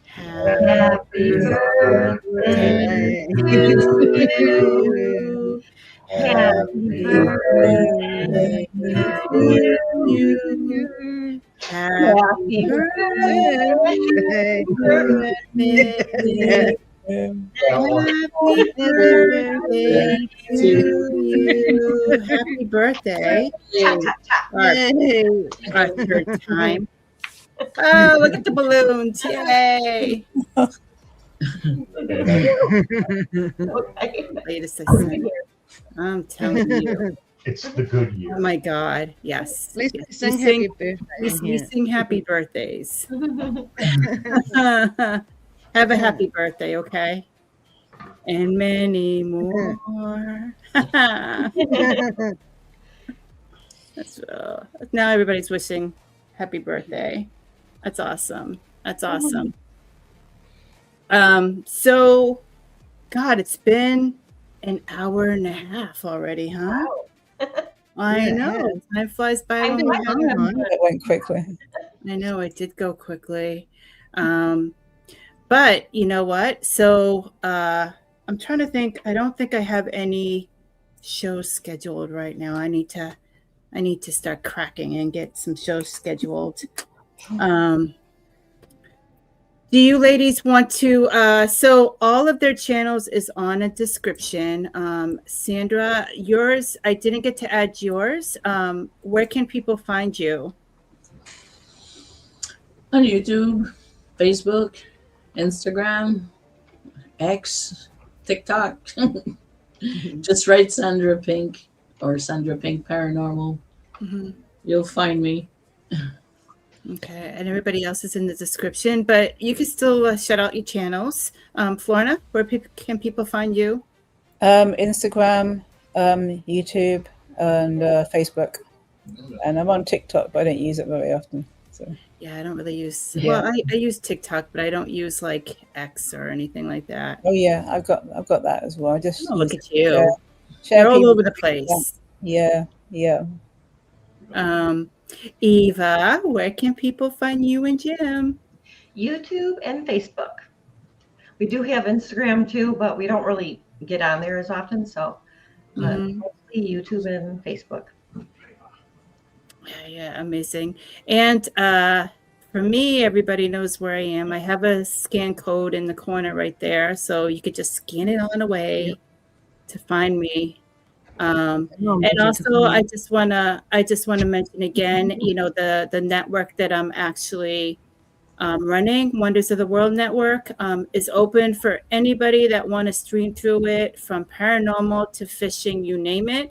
Happy birthday to you. Happy birthday to you. Happy birthday. Happy birthday to you. Happy birthday. Tap, tap, tap. Our third time. Oh, look at the balloons. Yay. Okay. Latest I sent. I'm telling you. It's the good year. Oh my God. Yes. Please Yes. sing We happy birthday. we sing happy birthdays. Have a happy birthday, okay? And many more. That's, now everybody's wishing happy birthday. That's awesome. That's awesome. So, God, it's been an hour and a half already, huh? I know. Time flies by when we're having fun. It went quickly. I know it did go quickly. But you know what? So I'm trying to think. I don't think I have any shows scheduled right now. I need to start cracking and get some shows scheduled. Do you ladies want to? So all of their channels is on a description. Sandra, yours, I didn't get to add yours. Where can people find you? On YouTube, Facebook, Instagram, X, TikTok. Just write Sandra Pink or Sandra Pink Paranormal. Mhm. You'll find me. Okay, and everybody else is in the description, but you can still shout out your channels. Florna, where can people find you? Instagram, YouTube, and Facebook. And I'm on TikTok, but I don't use it very often. So Yeah, I don't really use. Yeah. Well, I use TikTok, but I don't use like X or anything like that. oh yeah, I've got that as well. I just Oh, look use at you! share You're all people. over the place. Yeah. Eva, where can people find you and Jim? YouTube and Facebook. We do have Instagram too, but we don't really get on there as often. So, but Mhm. mostly YouTube and Facebook. Yeah, amazing. And for me, everybody knows where I am. I have a scan code in the corner right there, so you could just scan it on away to find me. And also, I just wanna mention again, you know, the network that I'm actually running, Wonders of the World Network, is open for anybody that want to stream through it, from paranormal to fishing, you name it.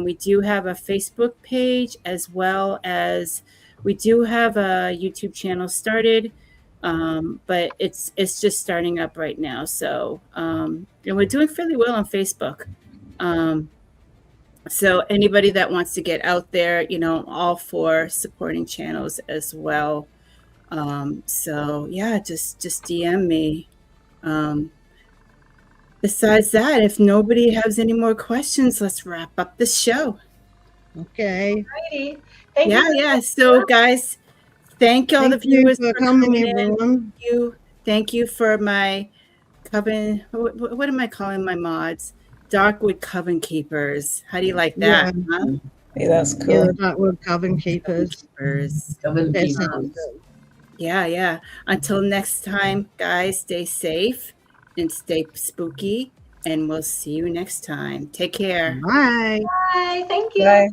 We do have a Facebook page, as well as we do have a YouTube channel started, but it's just starting up right now. So and we're doing fairly well on Facebook. So anybody that wants to get out there, you know, all for supporting channels as well. So yeah, just DM me. Besides that, if nobody has any more questions, let's wrap up the show. Okay. Alrighty. Thank Yeah, you. yeah. So guys, thank all the Thank you viewers for for coming, coming in. everyone. Thank you for my coven. What am I calling my mods? Darkwood Coven Keepers. How do you like that? Yeah. Huh? Yeah, that's cool. Yeah, the Darkwood Coven Keepers. Keepers. Coven That Keepers. sounds good. Yeah, yeah. Until next time, guys, stay safe and stay spooky, and we'll see you next time. Take care. Bye. Bye. Thank you. Bye.